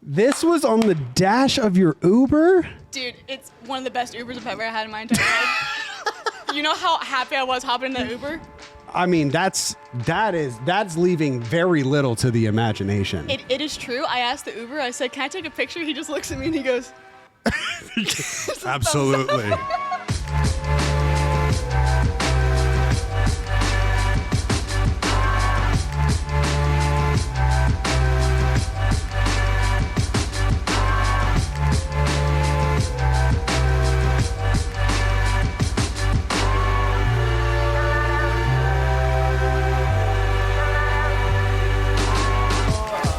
This was on the dash of your Uber? Dude, it's one of the best Ubers I've ever had in my entire life. You know how happy I was hopping in that Uber? I mean, that's leaving very little to the imagination. It is true. I asked the Uber, I said, can I take a picture? He just looks at me and he goes, Absolutely.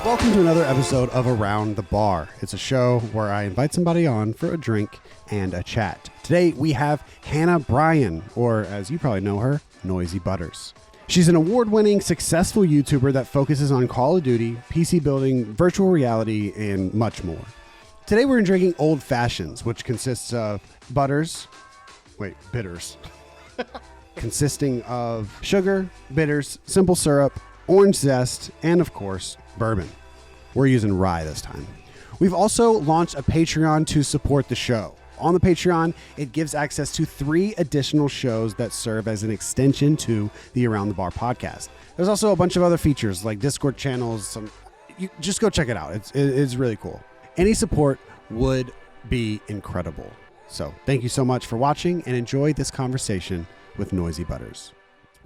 Welcome to another episode of Around the Bar. It's a show where I invite somebody on for a drink and a chat. Today we have Hannah Bryan, or as you probably know her, NoisyButters. She's an award-winning, successful YouTuber that focuses on Call of Duty, PC building, virtual reality, and much more. Today we're drinking Old Fashions, which consists of bitters, consisting of sugar, bitters, simple syrup, orange zest, and of course, bourbon. We're using rye this time. We've also launched a Patreon to support the show. On the Patreon, it gives access to 3 additional shows that serve as an extension to the Around the Bar podcast. There's also a bunch of other features like Discord channels. You just go check it out. It's really cool. Any support would be incredible. So thank you so much for watching and enjoy this conversation with NoisyButters.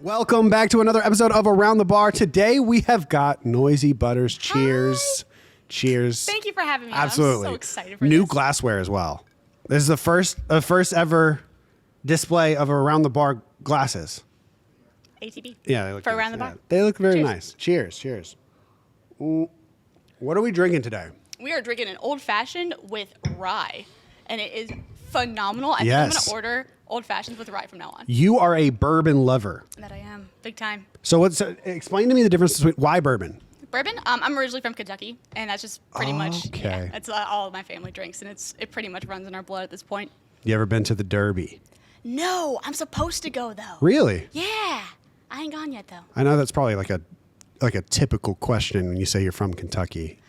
Welcome back to another episode of Around the Bar. Today we have got NoisyButters. Cheers. Hi. Cheers. Thank you for having me. Absolutely. I'm so excited for New this. glassware as well. This is the first ever display of Around the Bar glasses. ATB. Yeah, they look for nice. Around the Bar. They look very Cheers. nice. Cheers. Cheers. What are we drinking today? We are drinking an old fashioned with rye, and it is phenomenal. I think I'm going to order old fashions with rye from now on. You are a bourbon lover. That I am, big time. So explain to me the difference between why bourbon? Bourbon. I'm originally from Kentucky, and that's just pretty much Okay. It's all of my family drinks, and it pretty much runs in our blood at this point. You ever been to the Derby? No, I'm supposed to go though. Really? Yeah, I ain't gone yet though. I know that's probably like a typical question when you say you're from Kentucky.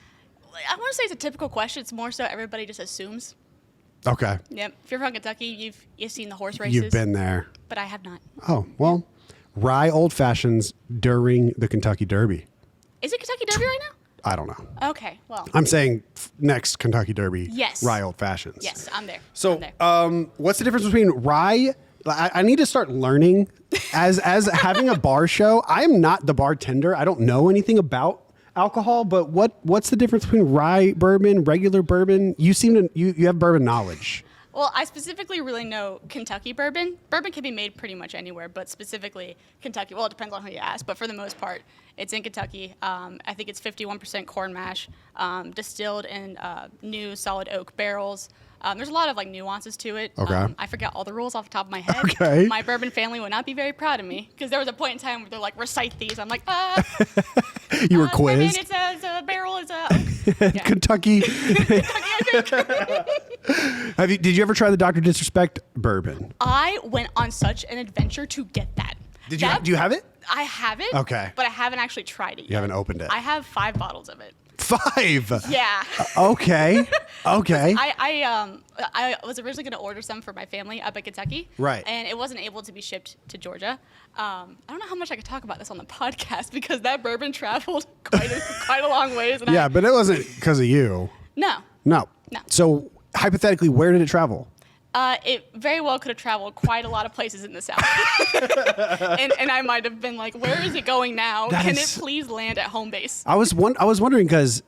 I want to say it's a typical question. It's more so everybody just assumes. Okay. Yep. If you're from Kentucky, you've seen the horse races. You've been there. But I have not. Oh, well, rye old fashions during the Kentucky Derby. Is it Kentucky Derby right now? I don't know. Okay, well. I'm saying next Kentucky Derby. Yes. Rye old fashions. Yes, I'm there. So, I'm there. what's the difference between rye? I need to start learning as having a bar show. I'm not the bartender. I don't know anything about alcohol, but what's the difference between rye bourbon, regular bourbon? You seem to you have bourbon knowledge. Well, I specifically really know Kentucky bourbon. Bourbon can be made pretty much anywhere, but specifically Kentucky. Well, it depends on who you ask, but for the most part, it's in Kentucky. I think it's 51% corn mash, distilled in new solid oak barrels. There's a lot of nuances to it. Okay. I forget all the rules off the top of my head. Okay. My bourbon family would not be very proud of me because there was a point in time where they're like, recite these. I'm like, You were quizzed. It's a barrel is a oak. Yeah. Kentucky. Did you ever try the Dr. Disrespect bourbon? I went on such an adventure to get that. Do you have it? I have it. Okay. But I haven't actually tried it yet. You haven't opened it. I have 5 bottles of it. 5. Yeah. Okay. Okay. I was originally going to order some for my family up in Kentucky. Right. And it wasn't able to be shipped to Georgia. I don't know how much I could talk about this on the podcast because that bourbon traveled quite a long ways. And Yeah, but it wasn't because of you. No. No. No. So hypothetically, where did it travel? It very well could have traveled quite a lot of places in the South. and I might have been like, where is it going now? Can it please land at home base? I was wondering because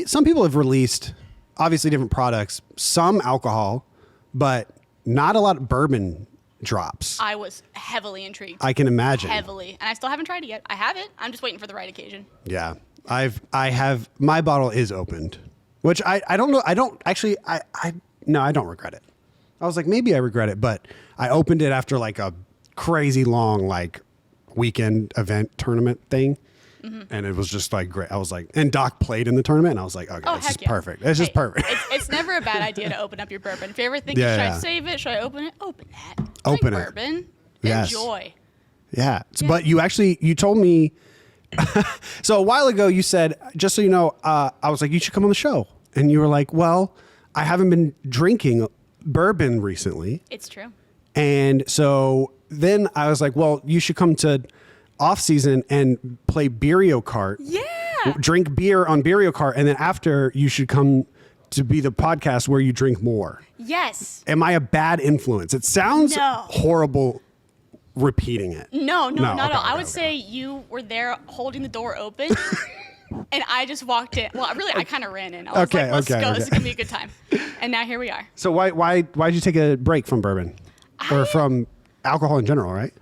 some people have released obviously different products, some alcohol, but not a lot of bourbon drops. I was heavily intrigued. I can imagine. Heavily. And I still haven't tried it yet. I have it. I'm just waiting for the right occasion. Yeah. I have my bottle is opened, which I don't know. I don't actually, no, I don't regret it. I was like, maybe I regret it, but I opened it after like a crazy long weekend event tournament thing. Mm-hmm. And it was just great. I was like, and Doc played in the tournament, and I was like, okay, this is perfect. It's just perfect. It's never a bad idea to open up your bourbon. If you ever think, should I save it? Should I open it? Open that. Open Drink it. bourbon. Yes. Enjoy. Yeah. But you told me So a while ago, you said, just so you know, I was like, you should come on the show. And you were like, well, I haven't been drinking bourbon recently. It's true. And so then I was like, well, you should come to off season and play Beerio Kart. Yeah. Drink beer on Beerio Kart. And then after, you should come to be the podcast where you drink more. Yes. Am I a bad influence? It sounds No. horrible repeating it. No, not at all. I would okay. say you were there holding the door open, and I just walked in. Well, really, I kind of ran in. I was like, let's go. This is going to be a good time. And now here we are. So why'd you take a break from bourbon? Or from alcohol in general, right?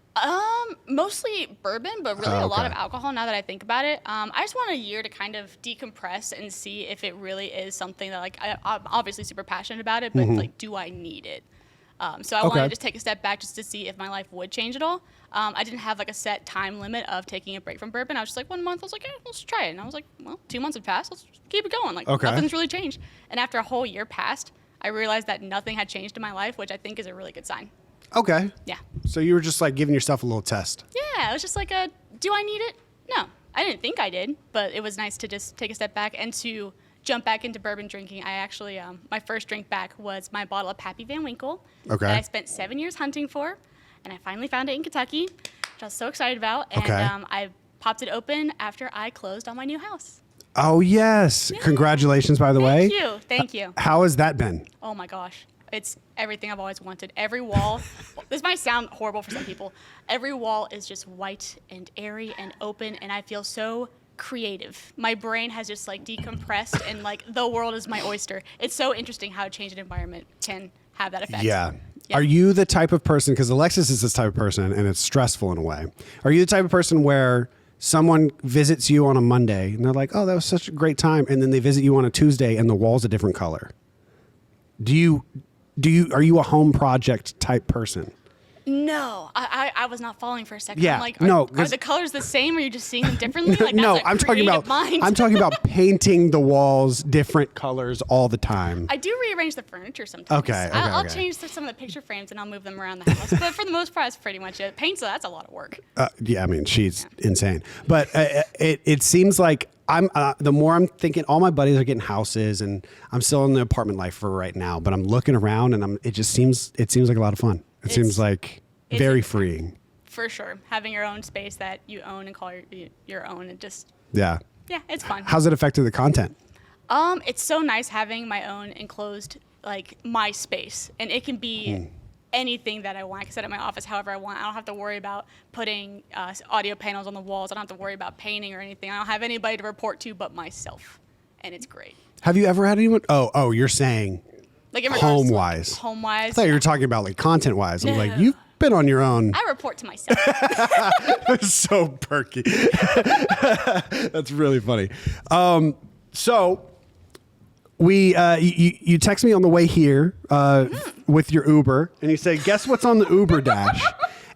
Mostly bourbon, but really a lot okay. of alcohol now that I think about it. I just want a year to kind of decompress and see if it really is something that, like, I'm obviously super passionate about it, but like, do I need it? So I wanted to just take a step back just to see if my life would change at all. I didn't have like a set time limit of taking a break from bourbon. I was just like 1 month. I was like, let's try it. And I was like, well, 2 months had passed. Let's keep it going. Like nothing's really changed. And after a whole year passed, I realized that nothing had changed in my life, which I think is a really good sign. Okay. Yeah. So you were just like giving yourself a little test. Yeah, it was just like do I need it? No, I didn't think I did, but it was nice to just take a step back and to jump back into bourbon drinking. I actually, my first drink back was my bottle of Pappy Van Winkle that I spent 7 years hunting for, and I finally found it in Kentucky, which I was so excited about, and I popped it open after I closed on my new house. Oh, yes. Yeah. Congratulations, by the way. Thank you. Thank you. How has that been? Oh, my gosh. It's everything I've always wanted. Every wall, this might sound horrible for some people, every wall is just white and airy and open, and I feel so creative. My brain has just like decompressed, and like the world is my oyster. It's so interesting how a changed environment can have that effect. Yeah. Are you the type of person, because Alexis is this type of person, and it's stressful in a way. Are you the type of person where someone visits you on a Monday, and they're like, oh, that was such a great time, and then they visit you on a Tuesday, and the wall's a different color? Are you a home project type person? No, I was not falling for a second. Yeah, I'm like, no, are the colors the same? Or are you just seeing them differently? Like, no, that's a I'm talking creative about mind. I'm talking about painting the walls different colors all the time. I do rearrange the furniture sometimes. Okay, I'll change some of the picture frames and I'll move them around the house. But for the most part, that's pretty much it. Paint's that's a lot of work. Yeah, I mean, she's insane. But it seems like the more I'm thinking, all my buddies are getting houses, and I'm still in the apartment life for right now. But I'm looking around, and it seems like a lot of fun. It seems like very freeing. For sure, having your own space that you own and call your own, and just yeah, it's fun. How's it affected the content? It's so nice having my own enclosed, like, my space, and it can be anything that I want. I can set up my office however I want. I don't have to worry about putting audio panels on the walls. I don't have to worry about painting or anything. I don't have anybody to report to but myself, and it's great. Have you ever had anyone? Oh, you're saying like in home-wise. Home-wise. I thought you were talking about like content-wise. I'm like, you've been on your own. I report to myself. That's so perky. That's really funny. So you text me on the way here with your Uber, and you say, guess what's on the Uber dash?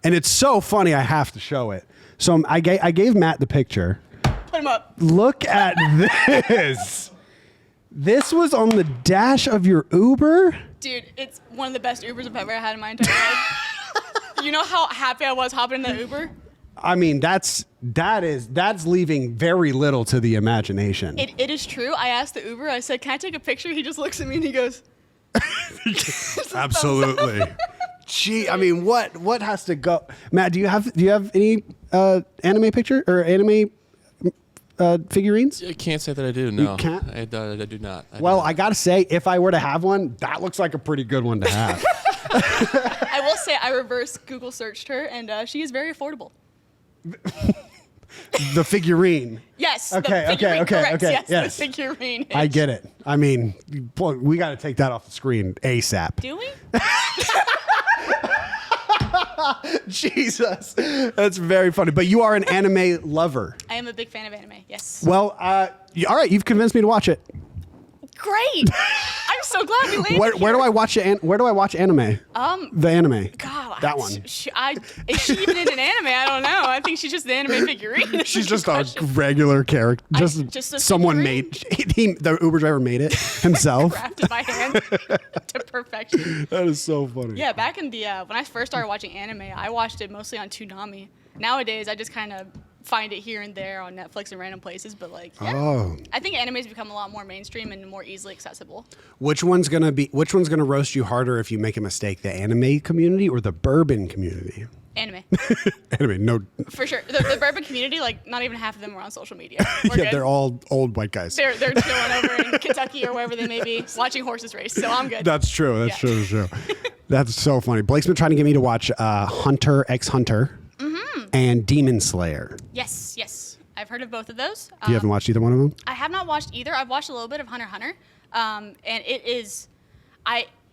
And it's so funny, I have to show it. So I gave Matt the picture. Put him up. Look at this. This was on the dash of your Uber? Dude, it's one of the best Ubers I've ever had in my entire life. You know how happy I was hopping in that Uber? I mean, that's leaving very little to the imagination. It is true. I asked the Uber, I said, can I take a picture? He just looks at me and he goes, absolutely. Gee, I mean, what has to go? Matt, do you have any anime picture or anime figurines? I can't say that I do. No, you can't? I do not. I gotta say, if I were to have one, that looks like a pretty good one to have. I will say I reverse Google searched her, and she is very affordable. The figurine. Yes. Okay. Yes, the figurine. I get it. I mean, boy, we got to take that off the screen ASAP. Do we? Jesus, that's very funny. But you are an anime lover. I am a big fan of anime. Yes. Well, all right, you've convinced me to watch it. Great. I'm so glad we landed Where do I watch it? Where do I watch anime? The anime. God, that one. Is she even in an anime? I don't know. I think she's just the anime figurine. She's just a regular character. Just someone figurine? the Uber driver made it himself. Crafted by hand to perfection. That is so funny. Yeah, back in the when I first started watching anime, I watched it mostly on Toonami. Nowadays, I just kind of find it here and there on Netflix and random places, but like, yeah. Oh. I think anime's become a lot more mainstream and more easily accessible. Which one's gonna roast you harder if you make a mistake? The anime community or the bourbon community? Anime. Anime, no. For sure. The bourbon community, like, not even half of them are on social media. We're Yeah, good. they're all old white guys. They're chilling over in Kentucky or wherever they may be, watching horses race. So I'm good. That's true. That's true. That's so funny. Blake's been trying to get me to watch Hunter x Hunter and Demon Slayer. Yes. I've heard of both of those. You haven't watched either one of them? I have not watched either. I've watched a little bit of Hunter x Hunter, and it is,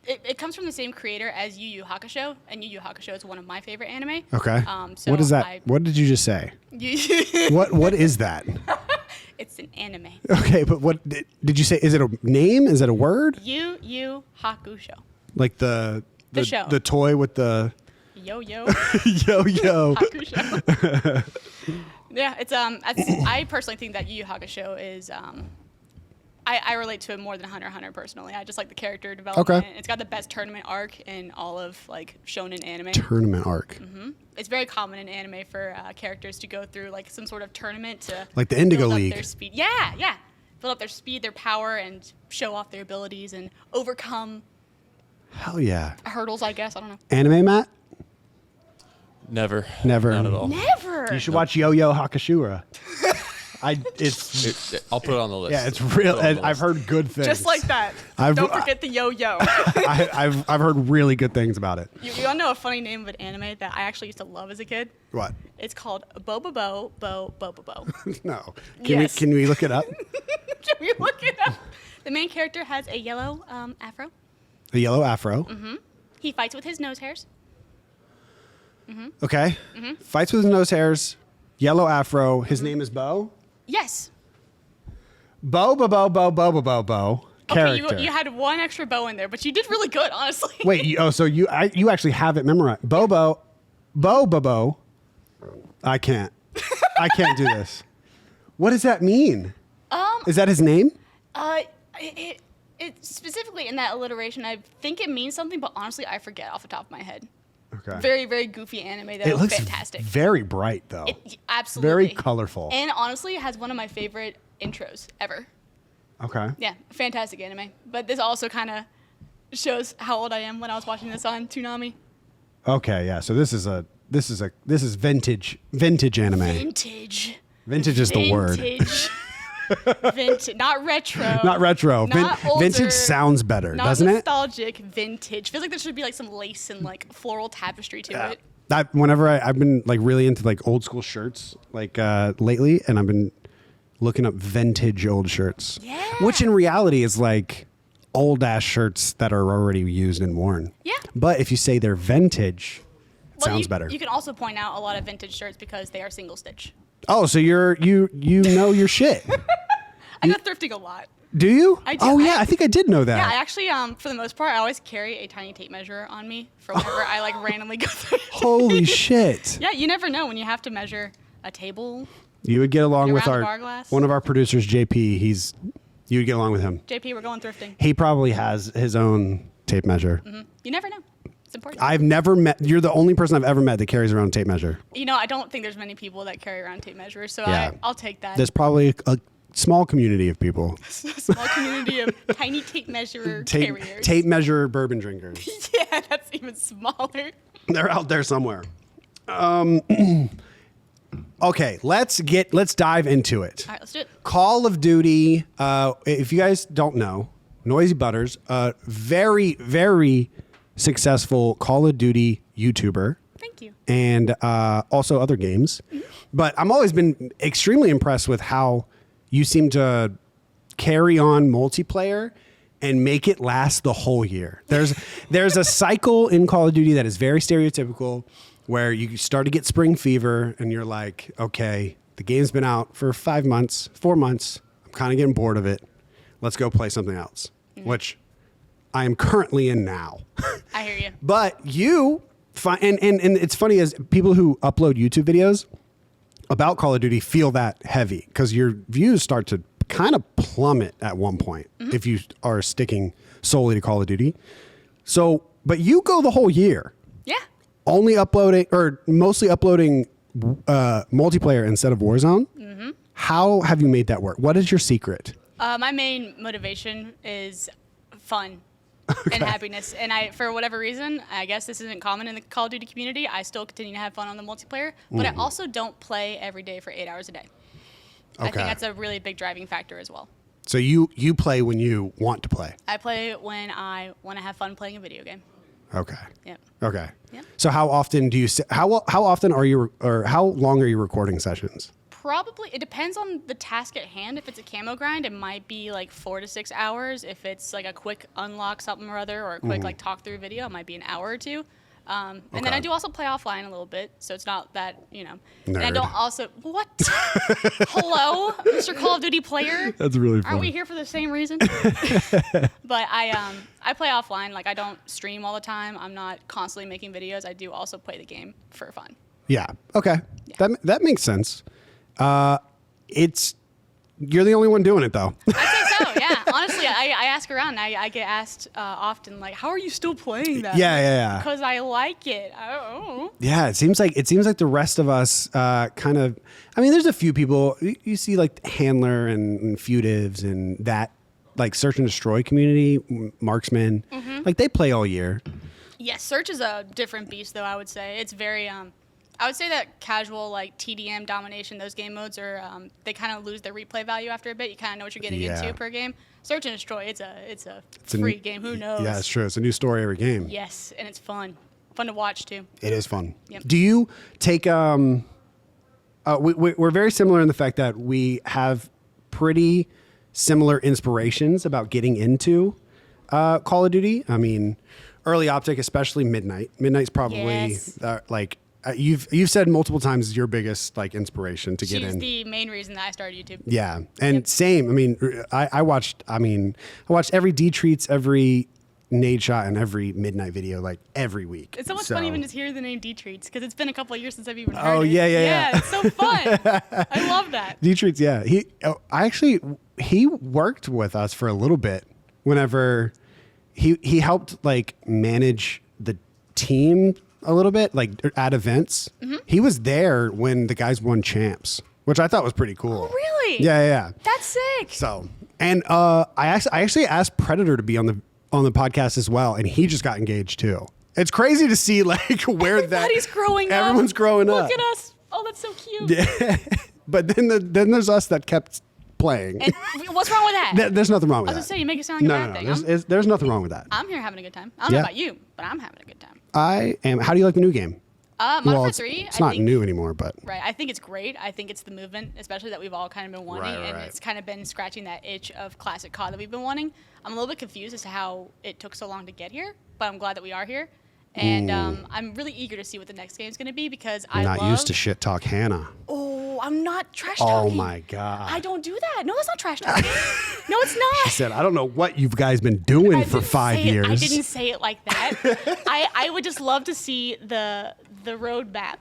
it comes from the same creator as Yu Yu Hakusho, and Yu Yu Hakusho is one of my favorite anime. Okay. So what is that? What did you just say? What is that? It's an anime. Okay, but what did you say? Is it a name? Is it a word? Yu Yu Hakusho. Like the show. The toy with the Yo-yo. yo-yo. Hakusho. Yeah, I personally think that Yu Yu Hakusho is, I relate to it more than Hunter x Hunter personally. I just like the character development. Okay. It's got the best tournament arc in all of like shonen anime. Tournament arc. It's very common in anime for characters to go through like some sort of tournament to Like the Indigo build up League. their speed. Yeah. Build up their speed, their power, and show off their abilities and overcome Hell yeah. hurdles, I guess. I don't know. Anime, Matt? Never. Never. Not at all. Never. You should watch Yo-Yo Hakushura. I'll put it on the list. Yeah, it's real. Put it on the I've list. heard good things. Just like that. Don't forget the yo-yo. I've heard really good things about it. You all know a funny name of an anime that I actually used to love as a kid? What? It's called Bo-Bo-Bo, Bo-Bo-Bo. No. Yes. Can we look it up? Can we look it up? The main character has a yellow afro. A yellow afro. He fights with his nose hairs. Okay. Fights with his nose hairs. Yellow afro. His name is Bo. Yes. Bo. Character. Okay, you had one extra bow in there, but you did really good, honestly. Wait. So you actually have it memorized. Bo. I can't do this. What does that mean? Is that his name? It specifically in that alliteration, I think it means something, but honestly, I forget off the top of my head. Okay. Very, very goofy anime, though. It looks fantastic. very bright, though. Absolutely. Very colorful. And honestly, it has one of my favorite intros ever. Okay. Yeah, fantastic anime. But this also kind of shows how old I am when I was watching this on Toonami. Okay, yeah. So this is vintage anime. Vintage is the word. Vintage, not retro. Not retro. Not older, vintage sounds better, doesn't it? Nostalgic, vintage. Feels like there should be like some lace and like floral tapestry to it. Whenever I've been like really into like old school shirts like lately, and I've been looking up vintage old shirts. Yeah. Which in reality is like old ass shirts that are already used and worn. Yeah. But if you say they're vintage, it sounds better. You can also point out a lot of vintage shirts because they are single stitch. Oh, so you know your shit. I go thrifting a lot. Do you? I do. Oh yeah, I think I did know that. Yeah, I actually, for the most part, I always carry a tiny tape measure on me for whenever I like randomly go through. Holy shit. Yeah, you never know when you have to measure a table. You would get along with around the bar glass. one of our producers, JP. You would get along with him. JP, we're going thrifting. He probably has his own tape measure. You never know. It's important. I've never met. You're the only person I've ever met that carries around a tape measure. You know, I don't think there's many people that carry around tape measures, so Yeah. I'll take that. There's probably a small community of people. Small community of tiny tape measure carriers. Tape measure bourbon drinkers. Yeah, that's even smaller. They're out there somewhere. Okay, let's dive into it. All right, let's do it. Call of Duty. If you guys don't know, NoisyButters, very, very successful Call of Duty YouTuber. Thank you. And also other games. But I'm always been extremely impressed with how you seem to carry on multiplayer and make it last the whole year. There's a cycle in Call of Duty that is very stereotypical where you start to get spring fever and you're like, okay, the game's been out for 4 months. I'm kind of getting bored of it. Let's go play something else, which I am currently in now. I hear you. But you and it's funny as people who upload YouTube videos about Call of Duty feel that heavy because your views start to kind of plummet at one point if you are sticking solely to Call of Duty. So, but you go the whole year. Yeah. Only uploading or mostly uploading multiplayer instead of Warzone. Mm-hmm. How have you made that work? What is your secret? My main motivation is fun and happiness. And for whatever reason, I guess this isn't common in the Call of Duty community, I still continue to have fun on the multiplayer, but I also don't play every day for 8 hours a day. I think that's a really big driving factor as well. So you play when you want to play. I play when I want to have fun playing a video game. Okay. Yep. Okay. Yep. So how often do you how often are you or how long are you recording sessions? Probably, it depends on the task at hand. If it's a camo grind, it might be like 4 to 6 hours. If it's like a quick unlock something or other, or a quick like talk through video, it might be an hour or two. And then I do also play offline a little bit, so it's not that, you know. Nerd. And I don't also, what? Hello, Mr. Call of Duty player? That's really funny. Aren't we here for the same reason? But I play offline. Like, I don't stream all the time. I'm not constantly making videos. I do also play the game for fun. Yeah. Okay. Yeah. That makes sense. You're the only one doing it though. I'd say so, yeah. Honestly, I ask around. I get asked often, like, how are you still playing that? Yeah. Because I like it. I don't know. Yeah, it seems like the rest of us kind of. I mean, there's a few people you see like Handler and Futives and that like search and destroy community, marksmen. Mm-hmm. Like they play all year. Yes, Search is a different beast, though. I would say it's very. I would say that casual like TDM domination, those game modes are they kind of lose their replay value after a bit. You kind of know what you're getting into per game. Search and destroy, it's a free game. Who knows? Yeah, it's true. It's a new story every game. Yes, and it's fun to watch too. It is fun. Yep. Do you take we're very similar in the fact that we have pretty similar inspirations about getting into Call of Duty. I mean, early optic, especially Midnight. Midnight's probably like. You've said multiple times your biggest like inspiration to get in. She's the main reason that I started YouTube. Yeah, and same. I mean, I watched every D treats, every nade shot, and every Midnight video like every week. It's so much fun even just hear the name D treats because it's been a couple of years since I've even heard it. Yeah. It's so fun. I love that. D treats. Yeah, he worked with us for a little bit. Whenever he helped like manage the team a little bit, like at events. Mm-hmm. He was there when the guys won champs, which I thought was pretty cool. Oh, really? Yeah. That's sick. So, and I actually asked Predator to be on the podcast as well, and he just got engaged too. It's crazy to see like where everybody's growing up. Everyone's growing up. Look at us. Oh, that's so cute. Yeah. But then there's us that kept playing. And what's wrong with that? There's nothing wrong with that. I was gonna say, you make it sound like a bad thing. There's nothing wrong with that. I'm here having a good time. I don't know about you, but I'm having a good time. I am. How do you like the new game? Modern Warfare 3. It's not new anymore, but right. I think it's great. I think it's the movement, especially that we've all kind of been wanting, and it's kind of been scratching that itch of classic COD that we've been wanting. I'm a little bit confused as to how it took so long to get here, but I'm glad that we are here. And I'm really eager to see what the next game is going to be because I'm not used to shit talk Hannah. Oh, I'm not trash talking. Oh my god! I don't do that. No, that's not trash talking. No, it's not. She said, "I don't know what you guys been doing for 5 years." I didn't say it like that. I would just love to see the roadmap,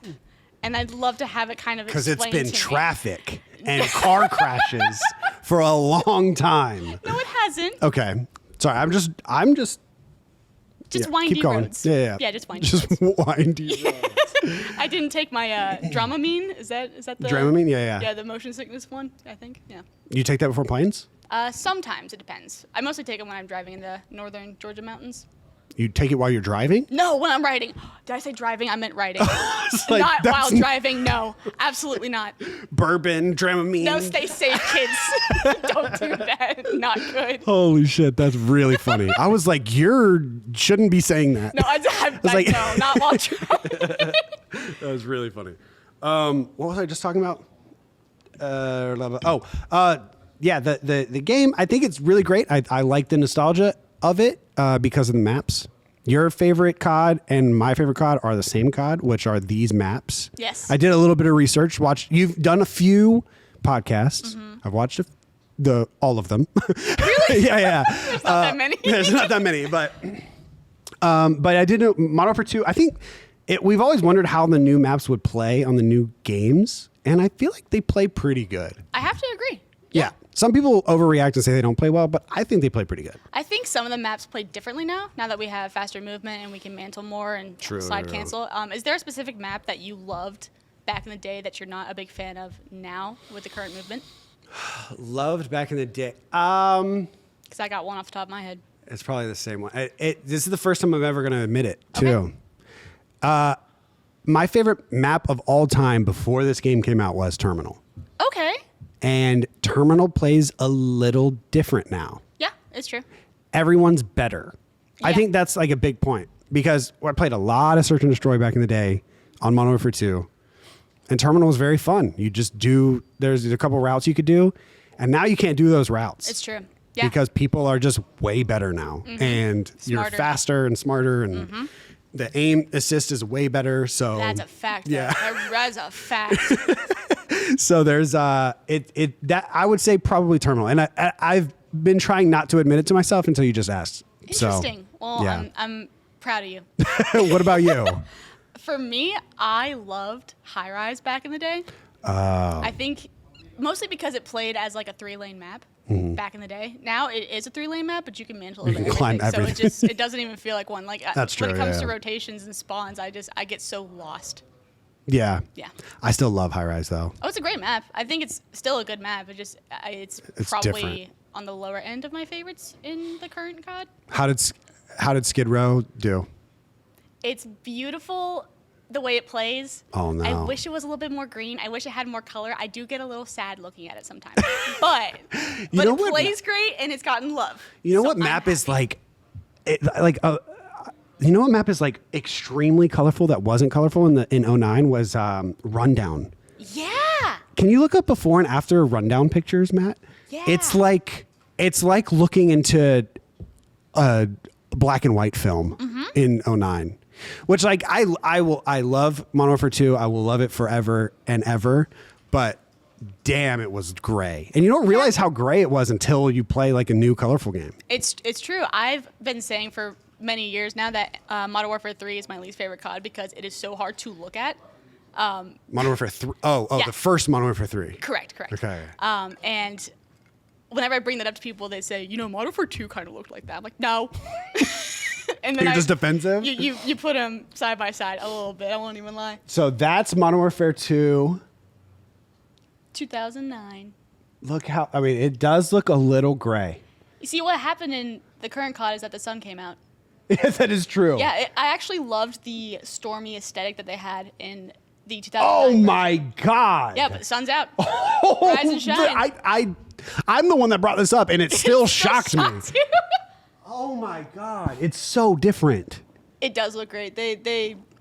and I'd love to have it kind of because it's been traffic and car crashes for a long time. No, it hasn't. Okay, sorry. I'm just. Windy roads. Yeah. Just windy roads. Just windy roads. I didn't take my Dramamine. Is that the Dramamine? Yeah. Yeah, the motion sickness one, I think. Yeah. You take that before planes? Sometimes it depends. I mostly take it when I'm driving in the northern Georgia mountains. You take it while you're driving? No, when I'm riding. Did I say driving? I meant riding. Like, not while driving. No, absolutely not. Bourbon, Dramamine. No, stay safe, kids. Don't do that. Not good. Holy shit, that's really funny. I was like, shouldn't be saying that. No, I was like, no, not while driving. That was really funny. What was I just talking about? Yeah, the game. I think it's really great. I like the nostalgia of it because of the maps. Your favorite COD and my favorite COD are the same COD, which are these maps. Yes. I did a little bit of research. You've done a few podcasts. Mm-hmm. I've watched all of them. Really? Yeah. There's not that many. There's not that many, but I did know Modern Warfare 2. I think we've always wondered how the new maps would play on the new games, and I feel like they play pretty good. I have to agree. Yeah. Some people overreact and say they don't play well, but I think they play pretty good. I think some of the maps play differently now that we have faster movement and we can mantle more and slide cancel. Is there a specific map that you loved back in the day that you're not a big fan of now with the current movement? Loved back in the day. Because I got one off the top of my head. It's probably the same one. This is the first time I'm ever going to admit it, too. Okay. My favorite map of all time before this game came out was Terminal. Okay. And Terminal plays a little different now. Yeah, it's true. Everyone's better. I Yeah. think that's like a big point because I played a lot of Search and Destroy back in the day on Modern Warfare 2. And Terminal was very fun. You just do, there's a couple routes you could do. And now you can't do those routes. It's true. Yeah. Because people are just way better now. And you're Smarter. faster and smarter and the aim assist is way better. So That's a fact. Yeah. That's a fact. So there's that I would say probably Terminal. And I've been trying not to admit it to myself until you just asked. Interesting. So, Well, yeah. I'm proud of you. What about you? For me, I loved High Rise back in the day. I think mostly because it played as like a 3-lane map back in the day. Now it is a 3-lane map, but you can mantle over can climb everything. So it doesn't even feel like one. Like That's when true, it comes yeah. to rotations and spawns, I get so lost. Yeah. Yeah. I still love High Rise though. Oh, it's a great map. I think it's still a good map. It's probably different. on the lower end of my favorites in the current COD. How did Skid Row do? It's beautiful the way it plays. Oh, no. I wish it was a little bit more green. I wish it had more color. I do get a little sad looking at it sometimes. but know it what? plays great and it's gotten love. You know So what I'm map is happy. you know what map is like extremely colorful that wasn't colorful in 09 was Rundown. Yeah. Can you look up before and after Rundown pictures, Matt? Yeah. It's like looking into a black and white film in 09. Which like I love Modern Warfare 2. I will love it forever and ever, but damn, it was gray. And you don't realize how gray it was until you play like a new colorful game. It's true. I've been saying for many years now that Modern Warfare 3 is my least favorite COD because it is so hard to look at. Modern Warfare 3. Oh, Yeah. the first Modern Warfare 3. Correct. Okay. And whenever I bring that up to people, they say, Modern Warfare 2 kind of looked like that. I'm like, no. And then You're just defensive? You put them side by side a little bit. I won't even lie. So that's Modern Warfare 2. 2009. Look how, I mean, it does look a little gray. You see, what happened in the current COD is that the sun came out. That is true. Yeah, I actually loved the stormy aesthetic that they had in the 2009 Oh version. my God. Yeah, but the sun's out. Oh, Rise and shine. I'm the one that brought this up and it still shocked me. Shocked you. Oh my God. It's so different. It does look great. They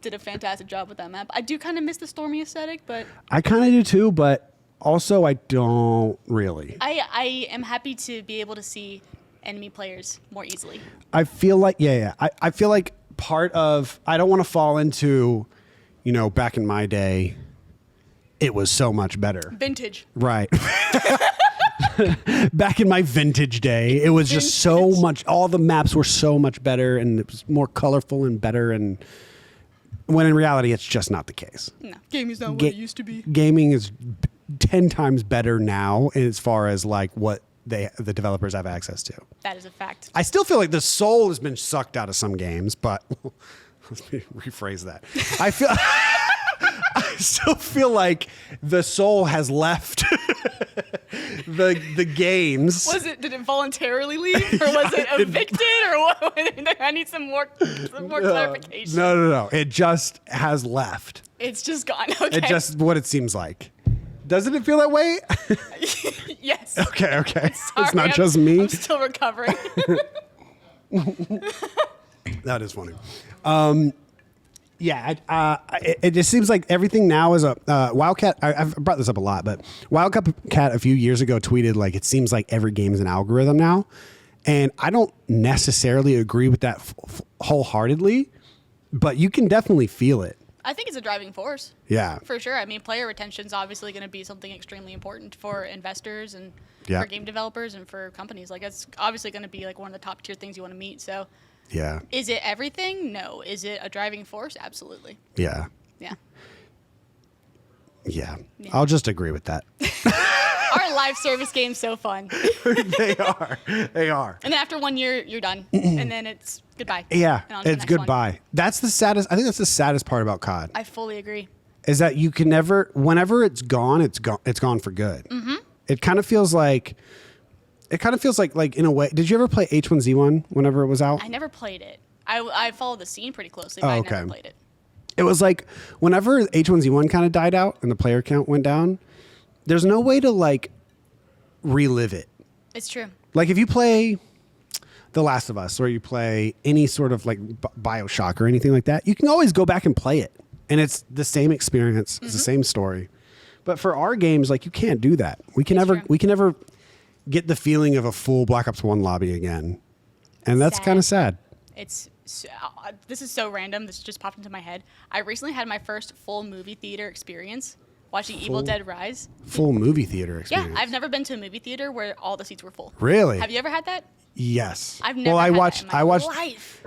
did a fantastic job with that map. I do kind of miss the stormy aesthetic, but I kind of do too, but also I don't really. I am happy to be able to see enemy players more easily. I feel like, I feel like part of, I don't want to fall into, back in my day, it was so much better. Vintage. Right. Back in my vintage day, it was just so much, all the maps were so much better and it was more colorful and better. And when in reality, it's just not the case. No, gaming's not what it used to be. Gaming is 10 times better now as far as like what the developers have access to. That is a fact. I still feel like the soul has been sucked out of some games, but let me rephrase that. I still feel like the soul has left the games. Did it voluntarily leave, or was it evicted, or what? I need some more clarification. No. It just has left. It's just gone. Okay. It just what it seems like. Doesn't it feel that way? Yes. Okay. Sorry, It's not just me. I'm still recovering. That is funny. It just seems like everything now is a Wildcat. I've brought this up a lot, but Wildcat a few years ago tweeted like it seems like every game is an algorithm now, and I don't necessarily agree with that wholeheartedly, but you can definitely feel it. I think it's a driving force. Yeah, For sure. I mean, player retention is obviously going to be something extremely important for investors and Yeah. for game developers and for companies. Like, it's obviously going to be like one of the top tier things you want to meet. So, yeah, is it everything? No. Is it a driving force? Absolutely. yeah. I'll just agree with that. Our live service game's so fun. They are. And then after 1 year, you're done. And then it's goodbye. Yeah, And on to the it's next one. goodbye. That's the saddest. I think that's the saddest part about COD. I fully agree. is that you can never, whenever it's gone, it's gone for good. Mm-hmm. It kind of feels like in a way. Did you ever play H1Z1 whenever it was out? I never played it. I followed the scene pretty closely, but I never played it. It was like whenever H1Z1 kind of died out and the player count went down, there's no way to like relive it. It's true. Like if you play The Last of Us or you play any sort of like BioShock or anything like that, you can always go back and play it. And it's the same experience. It's the same story. But for our games, like you can't do that. We can never get the feeling of a full Black Ops 1 lobby again. And that's kind of sad. This is so random. This just popped into my head. I recently had my first full movie theater experience watching Evil Dead Rise. Full movie theater experience? Yeah, I've never been to a movie theater where all the seats were full. Really? Have you ever had that? Yes. I've never had that in my life.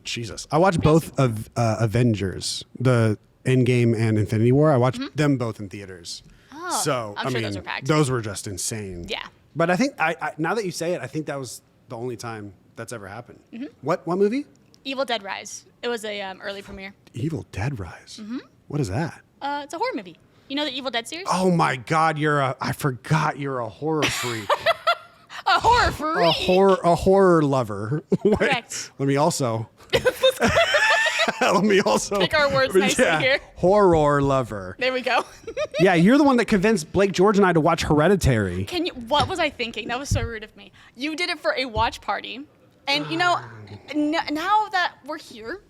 Jesus. I watched both of Avengers, the Endgame and Infinity War. I watched them both in theaters. Oh, so, I'm sure those were packed. Those were just insane. Yeah. But I think, now that you say it, I think that was the only time that's ever happened. What movie? Evil Dead Rise. It was a early premiere. Evil Dead Rise? What is that? It's a horror movie. You know the Evil Dead series? Oh my God, I forgot you're a horror freak. A horror freak? A horror lover. Correct. Let me also pick our words nicely here. Horror lover. There we go. Yeah, you're the one that convinced Blake George and I to watch Hereditary. What was I thinking? That was so rude of me. You did it for a watch party. And you know, now that we're here,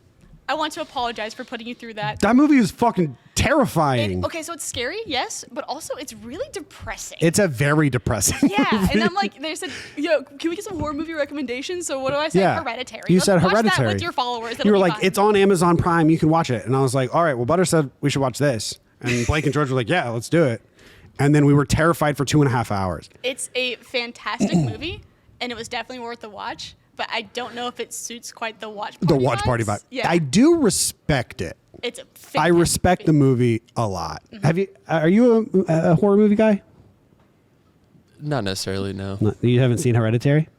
I want to apologize for putting you through that. That movie is fucking terrifying. Okay, so it's scary, yes, but also it's really depressing. It's a very depressing Yeah, movie. and I'm like, they said, yo, can we get some horror movie recommendations? So what do I say? Yeah. Hereditary. You said watch Hereditary. That with your followers. You were like, fine. it's on Amazon Prime. You can watch it. And I was like, all right, well, Butter said we should watch this. And Blake and George were like, yeah, let's do it. And then we were terrified for 2.5 hours. It's a fantastic movie, and it was definitely worth the watch. But I don't know if it suits quite the watch party vibe. Yeah. I do respect it. It's a I respect the movie a lot. Are you a horror movie guy? Not necessarily, no. You haven't seen Hereditary?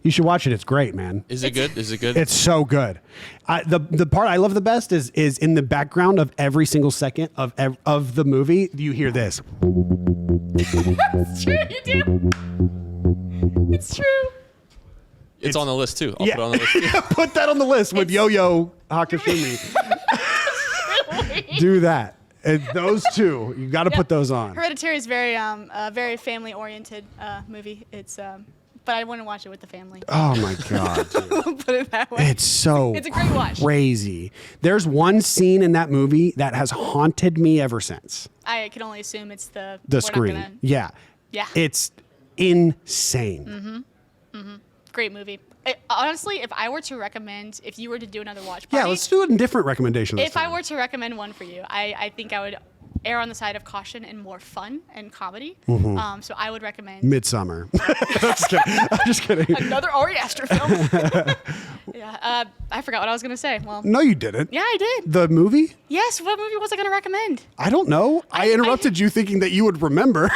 You should watch it. It's great, man. Is it good? Is it good? It's so good. The part I love the best is in the background of every single second of the movie, you hear this. It's true, you do. It's true. It's on the list too. I'll put it on the list too. Put that on the list with Yo-Yo Hakashumi. Do that. And those two, you got to put those on. Hereditary is very family oriented movie. It's but I want to watch it with the family. Oh my God, dude. Put it that way. It's a great watch. Crazy. There's one scene in that movie that has haunted me ever since. I can only assume it's the screen. Yeah. It's insane. Great movie. Honestly, if I were to recommend, if you were to do another watch party. Yeah, let's do a different recommendation. If I were to recommend one for you, I think I would err on the side of caution and more fun and comedy. So I would recommend Midsummer. I'm just kidding. Another Ari Aster film. Yeah, I forgot what I was going to say. Well, no, you didn't. Yeah, I did. The movie? Yes. What movie was I going to recommend? I don't know. I interrupted you thinking that you would remember.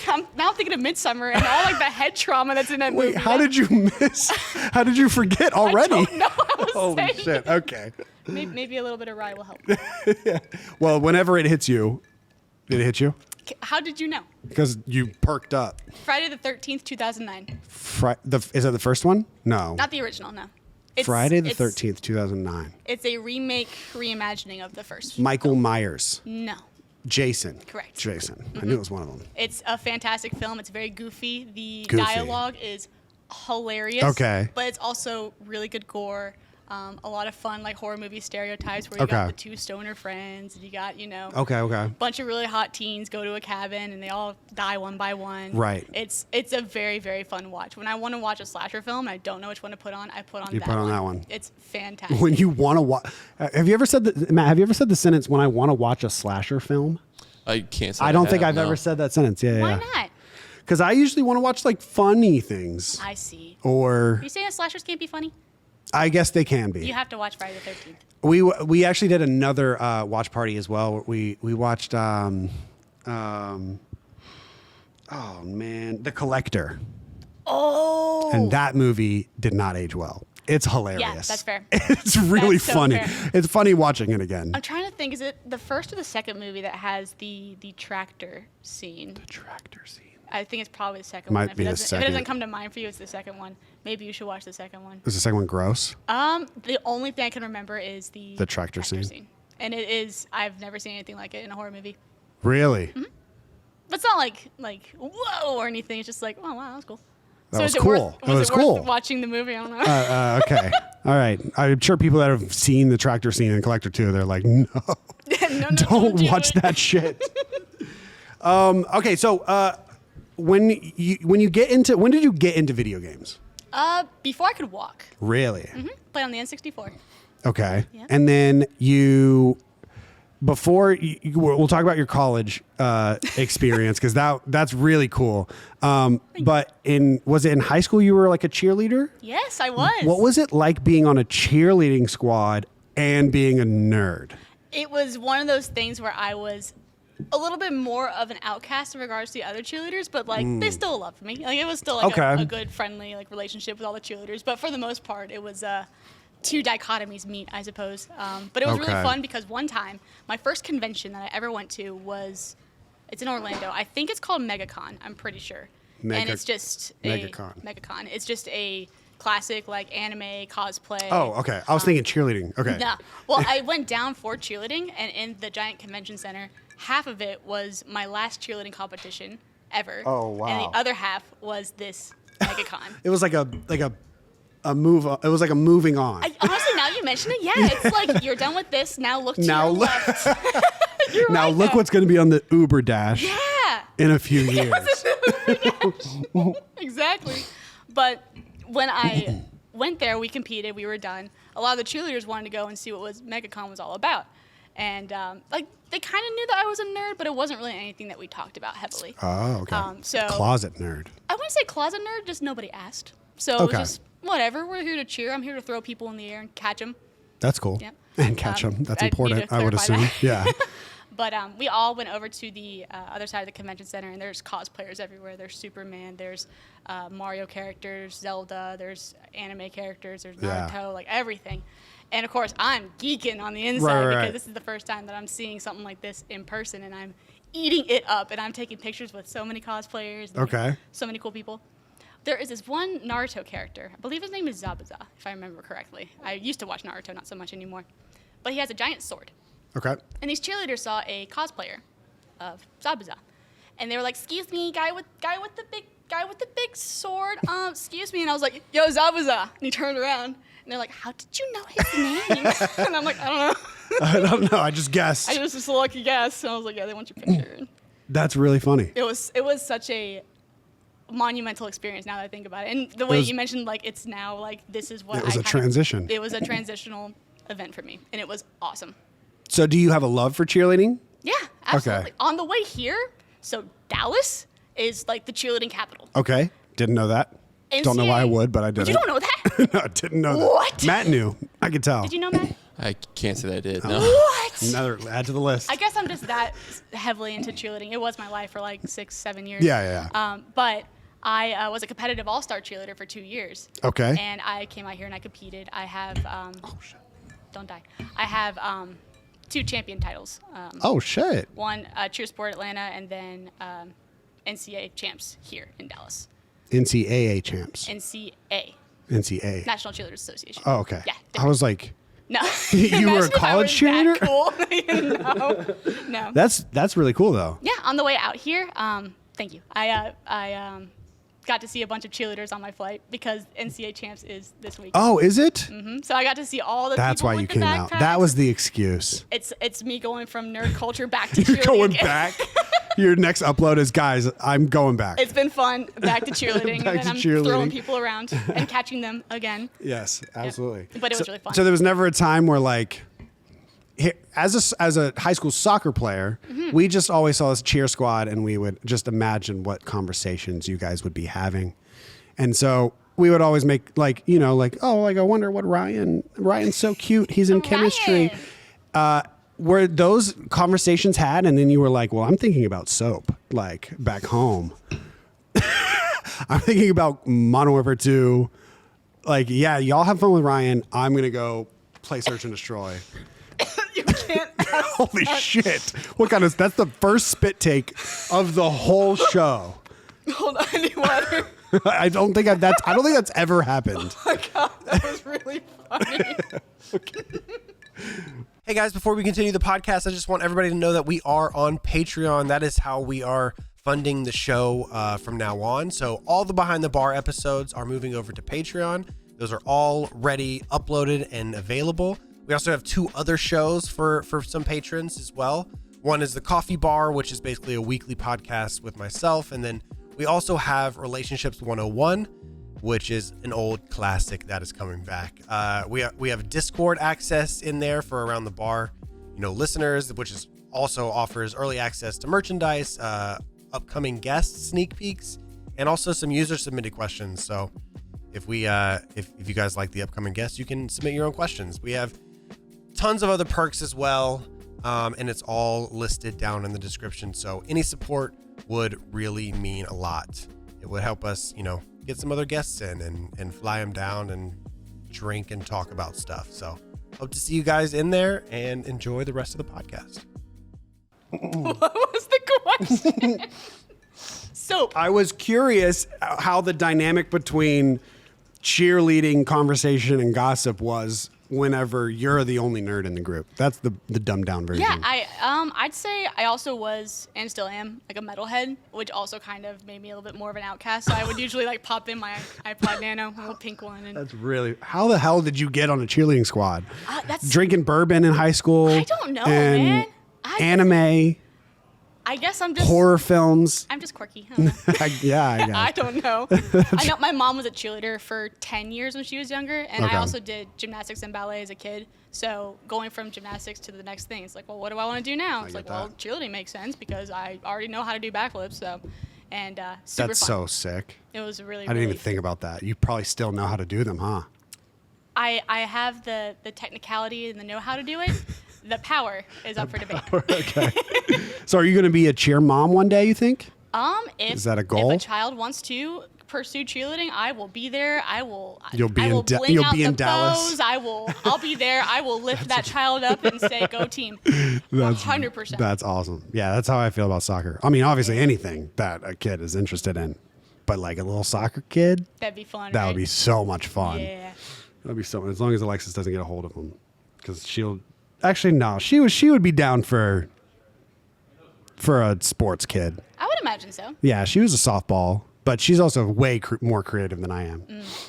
I'm now thinking of Midsummer and all like the head trauma that's in that movie. Wait, how did you miss? How did you forget already? I don't know. I was Holy saying. shit. Okay. Maybe a little bit of rye will help. Yeah. Well, whenever it hits you, did it hit you? How did you know? Because you perked up. Friday the 13th, 2009. Is that the first one? No. Not the original, no. Friday the 13th, 2009. It's a remake, reimagining of the first. Michael Myers. No. Jason. Correct. Jason. I knew it was one of them. It's a fantastic film. It's very goofy. The dialogue is hilarious. Okay. But it's also really good gore. A lot of fun, like horror movie stereotypes where you got the two stoner friends and you got, a bunch of really hot teens go to a cabin and they all die one by one. Right. It's a very, very fun watch. When I want to watch a slasher film and I don't know which one to put on, I put on that one. It's fantastic. When you want to watch, have you ever said that, Matt? Have you ever said the sentence "When I want to watch a slasher film"? I can't say. I don't think I've ever said that sentence. Yeah. Why not? Because I usually want to watch like funny things. I see. Or are you saying that slashers can't be funny? I guess they can be. You have to watch Friday the 13th. We actually did another watch party as well. We watched oh man, The Collector. Oh. And that movie did not age well. It's hilarious. Yeah, that's fair. It's really That's so funny. fair. It's funny watching it again. I'm trying to think, is it the first or the second movie that has the tractor scene? The tractor scene. I think it's probably the second Might one. If be it the doesn't, if second. it doesn't come to mind for you, it's the second one. Maybe you should watch the second one. Is the second one gross? The only thing I can remember is the tractor scene. And it is, I've never seen anything like it in a horror movie. Really? But it's not like whoa or anything. It's just like, oh wow, that was cool. That So was is it cool. Was was it cool. worth watching the movie? I don't know. Okay. All right. I'm sure people that have seen the tractor scene in Collector 2, they're like, no, No, don't do watch it. that shit. Okay. So when did you get into video games? Before I could walk. Really? Played on the N64. Okay. Yeah. And then we'll talk about your college experience because that's really cool. But was it in high school you were like a cheerleader? Yes, I was. What was it like being on a cheerleading squad and being a nerd? It was one of those things where I was a little bit more of an outcast in regards to the other cheerleaders, but like they still loved me. Like it was still like Okay. a good, friendly like relationship with all the cheerleaders. But for the most part, it was two dichotomies meet, I suppose. But it was really Okay. fun because one time, my first convention that I ever went to it's in Orlando. I think it's called MegaCon. I'm pretty sure. And it's just MegaCon. MegaCon. It's just a classic like anime cosplay. Oh, okay. I was thinking cheerleading. Okay. No. Well, I went down for cheerleading, and in the giant convention center, half of it was my last cheerleading competition ever. Oh, wow. And the other half was this MegaCon. It was like a move. It was like a moving on. Honestly, now you mention it, yeah, it's like you're done with this. Now look to Now your look- left. You're Now right, look though. what's going to be on the Uber Dash Yeah. in a few years. Exactly. But when I went there, we competed, we were done. A lot of the cheerleaders wanted to go and see what MegaCon was all about. And like they kind of knew that I was a nerd, but it wasn't really anything that we talked about heavily. Oh, okay. So Closet nerd. I wouldn't say closet nerd, just nobody asked. So it was Okay. just whatever. We're here to cheer. I'm here to throw people in the air and catch them. That's cool. Yep. And catch them. That's I need to important, I would clarify assume. that. Yeah. But we all went over to the other side of the convention center, and there's cosplayers everywhere. There's Superman, there's Mario characters, Zelda, there's anime characters, there's Yeah. Naruto, like everything. And of course, I'm geeking on the inside Right. because this is the first time that I'm seeing something like this in person, and I'm eating it up, and I'm taking pictures with so many cosplayers, and Okay. so many cool people. There is this one Naruto character. I believe his name is Zabuza, if I remember correctly. I used to watch Naruto, not so much anymore. But he has a giant sword. Okay. And these cheerleaders saw a cosplayer of Zabuza, and they were like, "Excuse me, guy with the big sword. Excuse me." And I was like, "Yo, Zabuza." And he turned around, and they're like, "How did you know his name?" And I'm like, "I don't know. I don't know. I just guessed. I just a lucky guess." And I was like, "Yeah, they want your picture." And That's really funny. it was such a monumental experience now that I think about it. And the way was- you mentioned, like, it's now like this is what It was I a kinda- transition. It was a transitional event for me, and it was awesome. So do you have a love for cheerleading? Yeah, absolutely. On the way here, so Dallas is like the cheerleading capital. Okay. Didn't know that. Don't know why I NCAA. would, but I did. You don't know that? No, I didn't know that. What? Matt knew. I could tell. Did you know, Matt? I can't say that I did. No. What? Another add to the list. I guess I'm just that heavily into cheerleading. It was my life for like 6-7 years. Yeah. But I was a competitive all-star cheerleader for 2 years. Okay. And I came out here and I competed. I have, Oh shit. don't die. I have 2 champion titles. Oh shit. One Cheer Sport Atlanta, and then NCAA champs here in Dallas. NCAA champs. NCAA, NCAA. National Cheerleaders Association. Oh, okay. Yeah. I was like, No. You were a Imagine if I college was that cheerleader? Cool. No. that's really cool though. Yeah, on the way out here, thank you. I got to see a bunch of cheerleaders on my flight because NCAA champs is this week. Oh, is it? So I got to see all the That's people why with you the came out. backpacks. That was the excuse. It's me going from nerd culture back to You're cheerleading. going back. Your next upload is, guys, I'm going back. It's been fun. Back to cheerleading. Back and then to I'm cheerleading. throwing people around and catching them again. Yes, absolutely. But it was really fun. So there was never a time where like, as a high school soccer player, Mm-hmm. we just always saw this cheer squad, and we would just imagine what conversations you guys would be having, and so we would always make like, oh, like I wonder what Ryan's so cute. He's in chemistry. Were those conversations had, and then you were like, well, I'm thinking about soap, like back home. I'm thinking about Modern Warfare 2, like, yeah, y'all have fun with Ryan. I'm going to go play Search and Destroy. You can't ask Holy that. shit. What kind of, that's the first spit take of the whole show. Hold on, I need water. I don't think that's ever happened. Oh my God, that was really funny. Hey guys, before we continue the podcast, I just want everybody to know that we are on Patreon. That is how we are funding the show from now on. So all the Behind the Bar episodes are moving over to Patreon. Those are already uploaded and available. We also have 2 other shows for some patrons as well. One is the Coffee Bar, which is basically a weekly podcast with myself. And then we also have Relationships 101, which is an old classic that is coming back. We have Discord access in there for Around the Bar, listeners, which is also offers early access to merchandise, upcoming guest sneak peeks, and also some user submitted questions. So if you guys like the upcoming guests, you can submit your own questions. We have tons of other perks as well, and it's all listed down in the description. So any support would really mean a lot. It would help us, get some other guests in and fly them down and drink and talk about stuff. So hope to see you guys in there and enjoy the rest of the podcast. What was the question? Soap. I was curious how the dynamic between cheerleading, conversation, and gossip was whenever you're the only nerd in the group. That's the dumbed down version. Yeah, I'd say I also was and still am like a metalhead, which also kind of made me a little bit more of an outcast. So I would usually like pop in my iPod Nano, a little pink one. And That's really, how the hell did you get on a cheerleading squad? that's Drinking bourbon in high school. I don't know, and man. Anime, I guess I'm just horror films. I'm just quirky. I don't know. I guess. I don't know. I know my mom was a cheerleader for 10 years when she was younger, and Okay. I also did gymnastics and ballet as a kid. So going from gymnastics to the next thing, it's like, well, what do I want to do now? It's get like, well, that. cheerleading makes sense because I already know how to do backflips. So, and super That's fun. so sick. It was really. I didn't really even think about that. You probably still know how to do them, huh? I have the technicality and the know how to do it. The power is up for debate. Okay. So are you going to be a cheer mom one day, you think? If Is that a goal? If a child wants to pursue cheerleading, I will be there. You'll be I in will Da- bling you'll out be in the Dallas. bows. I'll be there. I will lift that child up and say, "Go team!" 100%. That's awesome. Yeah, that's how I feel about soccer. I mean, obviously anything that a kid is interested in, but like a little soccer kid, That'd be fun. that right? would be so much fun. Yeah. That'd be so, as long as Alexis doesn't get a hold of him, because she would be down for a sports kid. I would imagine so. Yeah, she was a softball, but she's also way more creative than I am.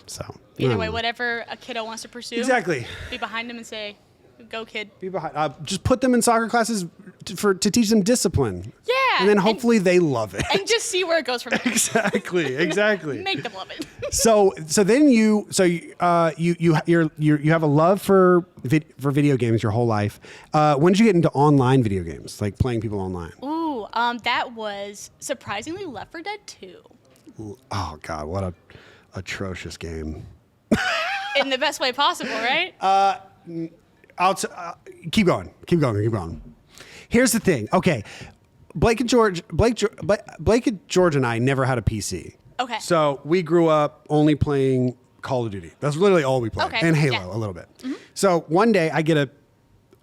So Either way, whatever a kiddo wants to pursue, Exactly. be behind him and say, "Go, kid." Be behind. Just put them in soccer classes to teach them discipline. Yeah. And then hopefully they love it. And just see where it goes from there. Exactly. Make them love it. So then you have a love for video games your whole life. When did you get into online video games, like playing people online? Ooh, that was surprisingly Left 4 Dead 2. Oh God, what a atrocious game. In the best way possible, right? Keep going. Here's the thing. Okay, Blake and George and I never had a PC. Okay. So we grew up only playing Call of Duty. That's literally all we played, Okay, and Halo yeah. a little bit. Mm-hmm. So one day I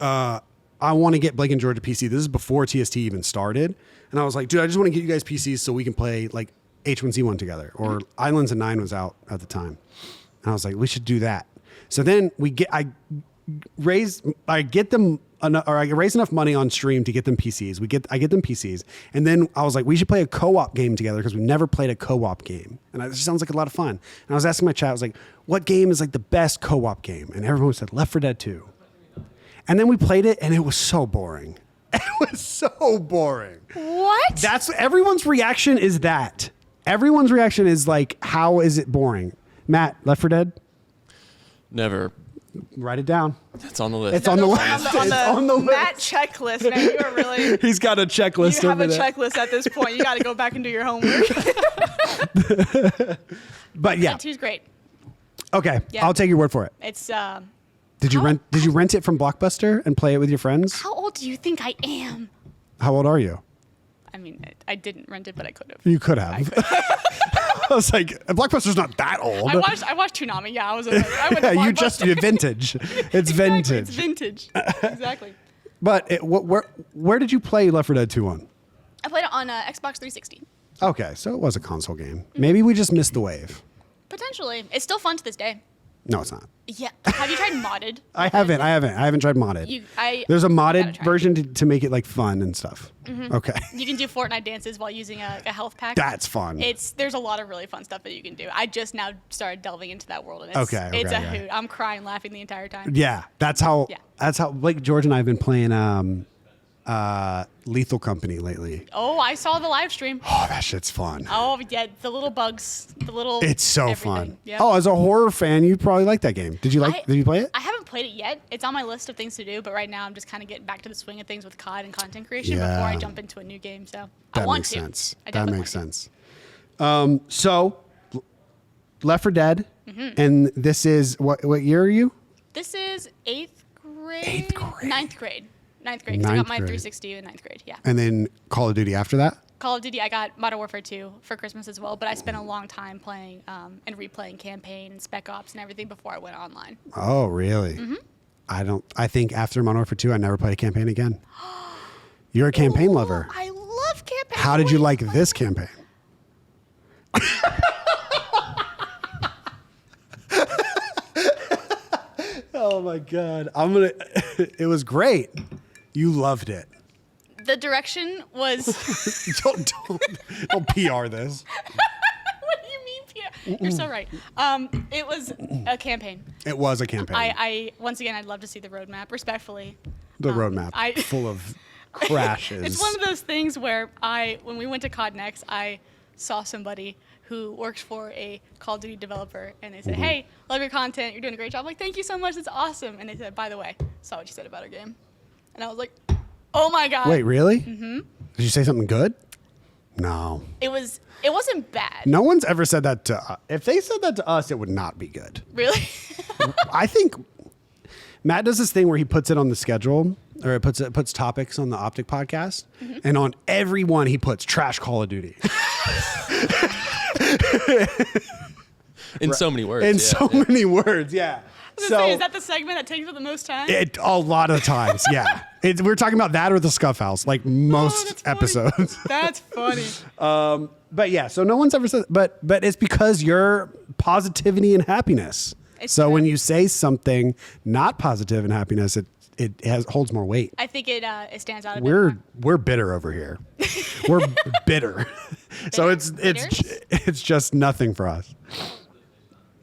want to get Blake and George a PC. This is before TST even started, and I was like, dude, I just want to get you guys PCs so we can play like H1Z1 together, or Islands of Nine was out at the time, and I was like, we should do that. So then I raise enough money on stream to get them PCs. I get them PCs, and then I was like, we should play a co-op game together because we never played a co-op game, and it sounds like a lot of fun. And I was asking my chat, I was like, what game is like the best co-op game? And everyone said Left 4 Dead 2. And then we played it, and it was so boring. It was so boring. What? That's everyone's reaction is that. Everyone's reaction is like, how is it boring? Matt, Left 4 Dead? Never. Write it down. It's on the list. It's on the list. on It's on the list. Matt checklist, man. You are really. He's got a checklist You have over a there. checklist at this point. You got to go back and do your homework. But yeah, Two's great. okay. Yeah. I'll take your word for it. It's Did you rent it from Blockbuster and play it with your friends? how old do you think I am? How old are you? I mean, I didn't rent it, but I could have. You could have. I was like, Blockbuster's not that old. I watched Toonami. Yeah, I was. I went Yeah, to you Blockbuster. just vintage. It's Exactly, vintage. It's vintage. Exactly. But where did you play Left 4 Dead 2 on? I played it on Xbox 360. Okay, so it was a console game. Maybe we just missed the wave. Potentially, it's still fun to this day. No, it's not. Yeah. Have you tried modded? I haven't tried modded. There's a gotta modded try version to make it like fun and stuff. Okay. You can do Fortnite dances while using a health pack. That's fun. There's a lot of really fun stuff that you can do. I just now started delving into that world, and it's a hoot. I'm crying, laughing the entire time. Yeah, that's how like George and I have been playing Lethal Company lately. Oh, I saw the live stream. Oh, that shit's fun. Oh yeah, the little bugs, the little. It's so everything. fun. Yeah. Oh, as a horror fan, you'd probably like that game. Did you play it? I haven't played it yet. It's on my list of things to do, but right now I'm just kind of getting back to the swing of things with COD and content creation before I jump into a new game. So I That want makes to. sense. I That definitely makes want to. sense. So, Left 4 Dead, and this is what year are you? This is 8th grade. 8th grade. 9th grade. 9th grade. 'Cause I got Ninth my grade. 360 in 9th grade. Yeah. And then Call of Duty after that? Call of Duty, I got Modern Warfare 2 for Christmas as well, but I spent a long time playing and replaying campaign and Spec Ops and everything before I went online. Oh, really? I think after Modern Warfare 2, I never played a campaign again. You're a campaign lover. I love campaign. How did you like this campaign? Oh my God. It was great. You loved it. The direction was. Don't PR this. What do you mean, Pierre? You're so right. It was a campaign. It was a campaign. I once again, I'd love to see the roadmap, respectfully. The roadmap full of crashes. It's one of those things where when we went to COD Next, I saw somebody who works for a Call of Duty developer, and they said, "Hey, love your content. You're doing a great job." I'm like, "Thank you so much. That's awesome." And they said, "By the way, saw what you said about our game," and I was like, "Oh my God." Wait, really? Mm-hmm. Did you say something good? No. It wasn't bad. No one's ever said that to us. If they said that to us, it would not be good. Really? I think Matt does this thing where he puts it on the schedule, or it puts topics on the Optic podcast, and on every one he puts trash Call of Duty. In so many words. In yeah, so yeah. many words, yeah. So is that the segment that takes up the most time? a lot of times, yeah. We're talking about that or the Scuff House, like most that's funny. episodes. That's funny. But yeah, so no one's ever said, but it's because you're positivity and happiness. It's So true. when you say something not positive and happiness, it holds more weight. I think it stands out a bit more. We're bitter over here. We're bitter. So it's just nothing for us.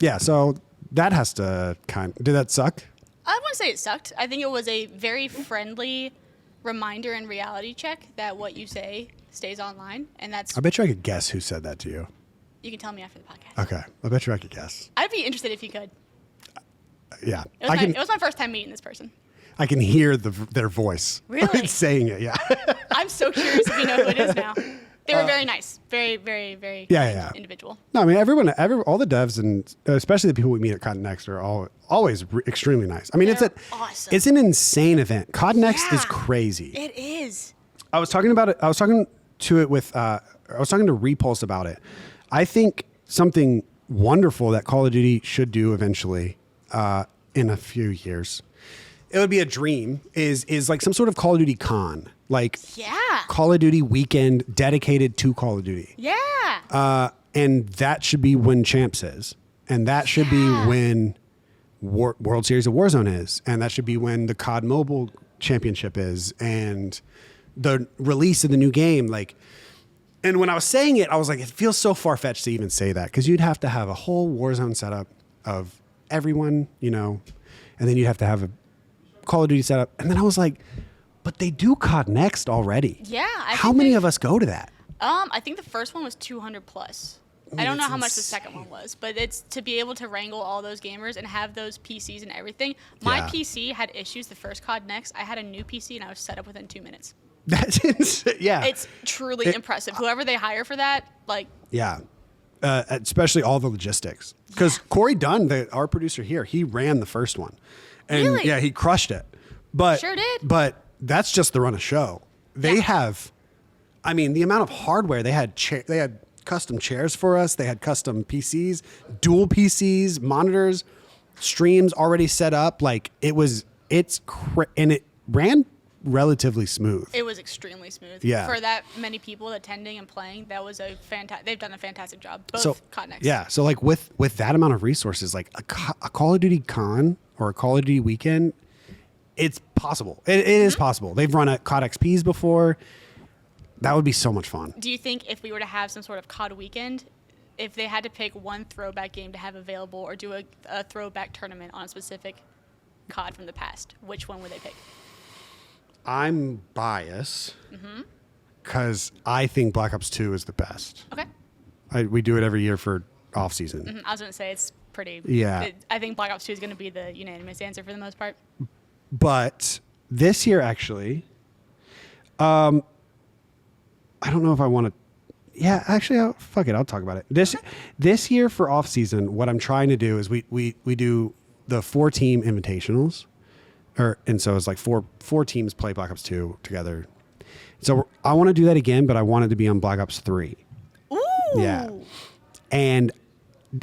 Yeah, so that has to did that suck? I wouldn't say it sucked. I think it was a very friendly reminder and reality check that what you say stays online, and that's. I bet you I could guess who said that to you. You can tell me after the podcast. Okay, I bet you I could guess. I'd be interested if you could. Yeah, It was my first time meeting this person. I can hear their voice. Really? saying it, yeah. I'm so curious if you know who it is now. They were very nice, very, very, very Yeah. individual. No, I mean all the devs and especially the people we meet at COD Next are always extremely nice. I mean, They're awesome. it's an insane event. COD Next is Yeah. crazy. It is. I was talking about it. I was talking to Repulse about it. I think something wonderful that Call of Duty should do eventually in a few years. It would be a dream. Is like some sort of Call of Duty con, like Yeah. Call of Duty weekend dedicated to Call of Duty. Yeah. And that should be when Champs is. And that should be when World Series of Warzone is. And that should be when the COD Mobile Championship is. And the release of the new game. And when I was saying it, I was like, it feels so far-fetched to even say that. Because you'd have to have a whole Warzone setup of everyone, and then you'd have to have a Call of Duty setup. And then I was like, but they do COD Next already. Yeah. How many of us go to that? I think the first one was 200 plus. I don't know how much the second one was, but it's to be able to wrangle all those gamers and have those PCs and everything. My Yeah. PC had issues the first COD Next. I had a new PC and I was set up within 2 minutes. That's insane. Yeah. It's truly impressive. Whoever they hire for that, Yeah. Especially all the logistics. Because Corey Dunn, our producer here, he ran the first one. And Really? yeah, he crushed it. But Sure did. But that's just the run of show. They have, the amount of hardware they had custom chairs for us. They had custom PCs, dual PCs, monitors, streams already set up. Like and it ran relatively smooth. It was extremely smooth. Yeah. For that many people attending and playing, that was they've done a fantastic job. Both So Connects. yeah, so like with that amount of resources, like a Call of Duty con or a Call of Duty weekend, it's possible. It is possible. They've run at COD XPs before. That would be so much fun. Do you think if we were to have some sort of COD weekend, if they had to pick one throwback game to have available or do a throwback tournament on a specific COD from the past, which one would they pick? I'm biased because I think Black Ops 2 is the best. Okay. We do it every year for off season. I was going to say it's pretty. Yeah. I think Black Ops 2 is going to be the unanimous answer for the most part. But this year, actually, I don't know if I want to. Yeah, actually, fuck it. I'll talk about it. This year for off season, what I'm trying to do is we do the 4-team invitationals, and so it's like four teams play Black Ops 2 together. So I want to do that again, but I want it to be on Black Ops 3. Ooh. Yeah, and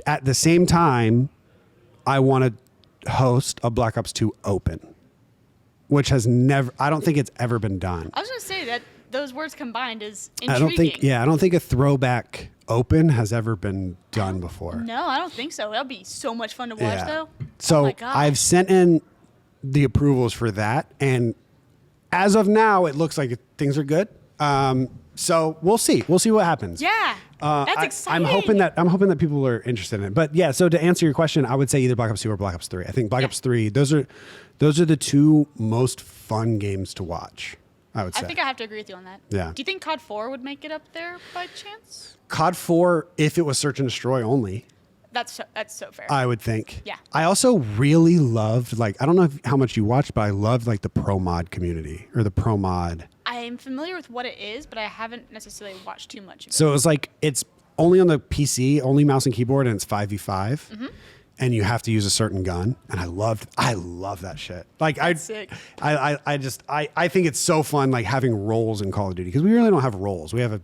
at the same time, I want to host a Black Ops 2 Open, which has never. I don't think it's ever been done. I was going to say that those words combined is intriguing. I don't think a throwback Open has ever been done before. No, I don't think so. That'll be so much fun to watch, though. So oh my God. I've sent in the approvals for that, and as of now, it looks like things are good. So we'll see. We'll see what happens. Yeah, that's exciting. I'm hoping that people are interested in it. But yeah, so to answer your question, I would say either Black Ops 2 or Black Ops 3. I think Black Ops 3. Those are the two most fun games to watch. I would say. I think I have to agree with you on that. Yeah. Do you think COD 4 would make it up there by chance? COD 4, if it was search and destroy only. That's so fair. I would think. Yeah. I also really loved, like, I don't know how much you watched, but I loved like the pro mod community or the pro mod. I'm familiar with what it is, but I haven't necessarily watched too much of it. So it was like, it's only on the PC, only mouse and keyboard, and it's 5v5. And you have to use a certain gun. And I love that shit. Like That's sick. I think it's so fun, like having roles in Call of Duty, because we really don't have roles. We have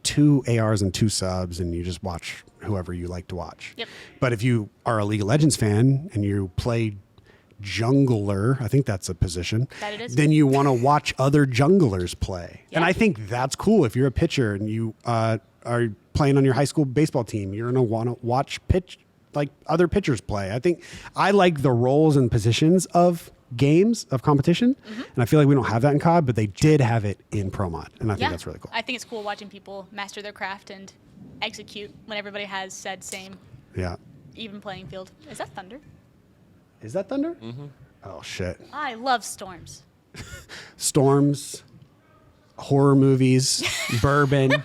2 ARs and 2 subs, and you just watch whoever you like to watch. Yep. But if you are a League of Legends fan and you play jungler, I think that's a position, That it is. then you want to watch other junglers play. Yeah. And I think that's cool. If you're a pitcher and you are playing on your high school baseball team, you're going to want to watch like other pitchers play. I think I like the roles and positions of games of competition, and I feel like we don't have that in COD, but they did have it in Pro Mod, and I think that's really cool. I think it's cool watching people master their craft and execute when everybody has said same Yeah. even playing field. Is that thunder? Is that thunder? Oh shit. I love storms. Storms, horror movies, bourbon,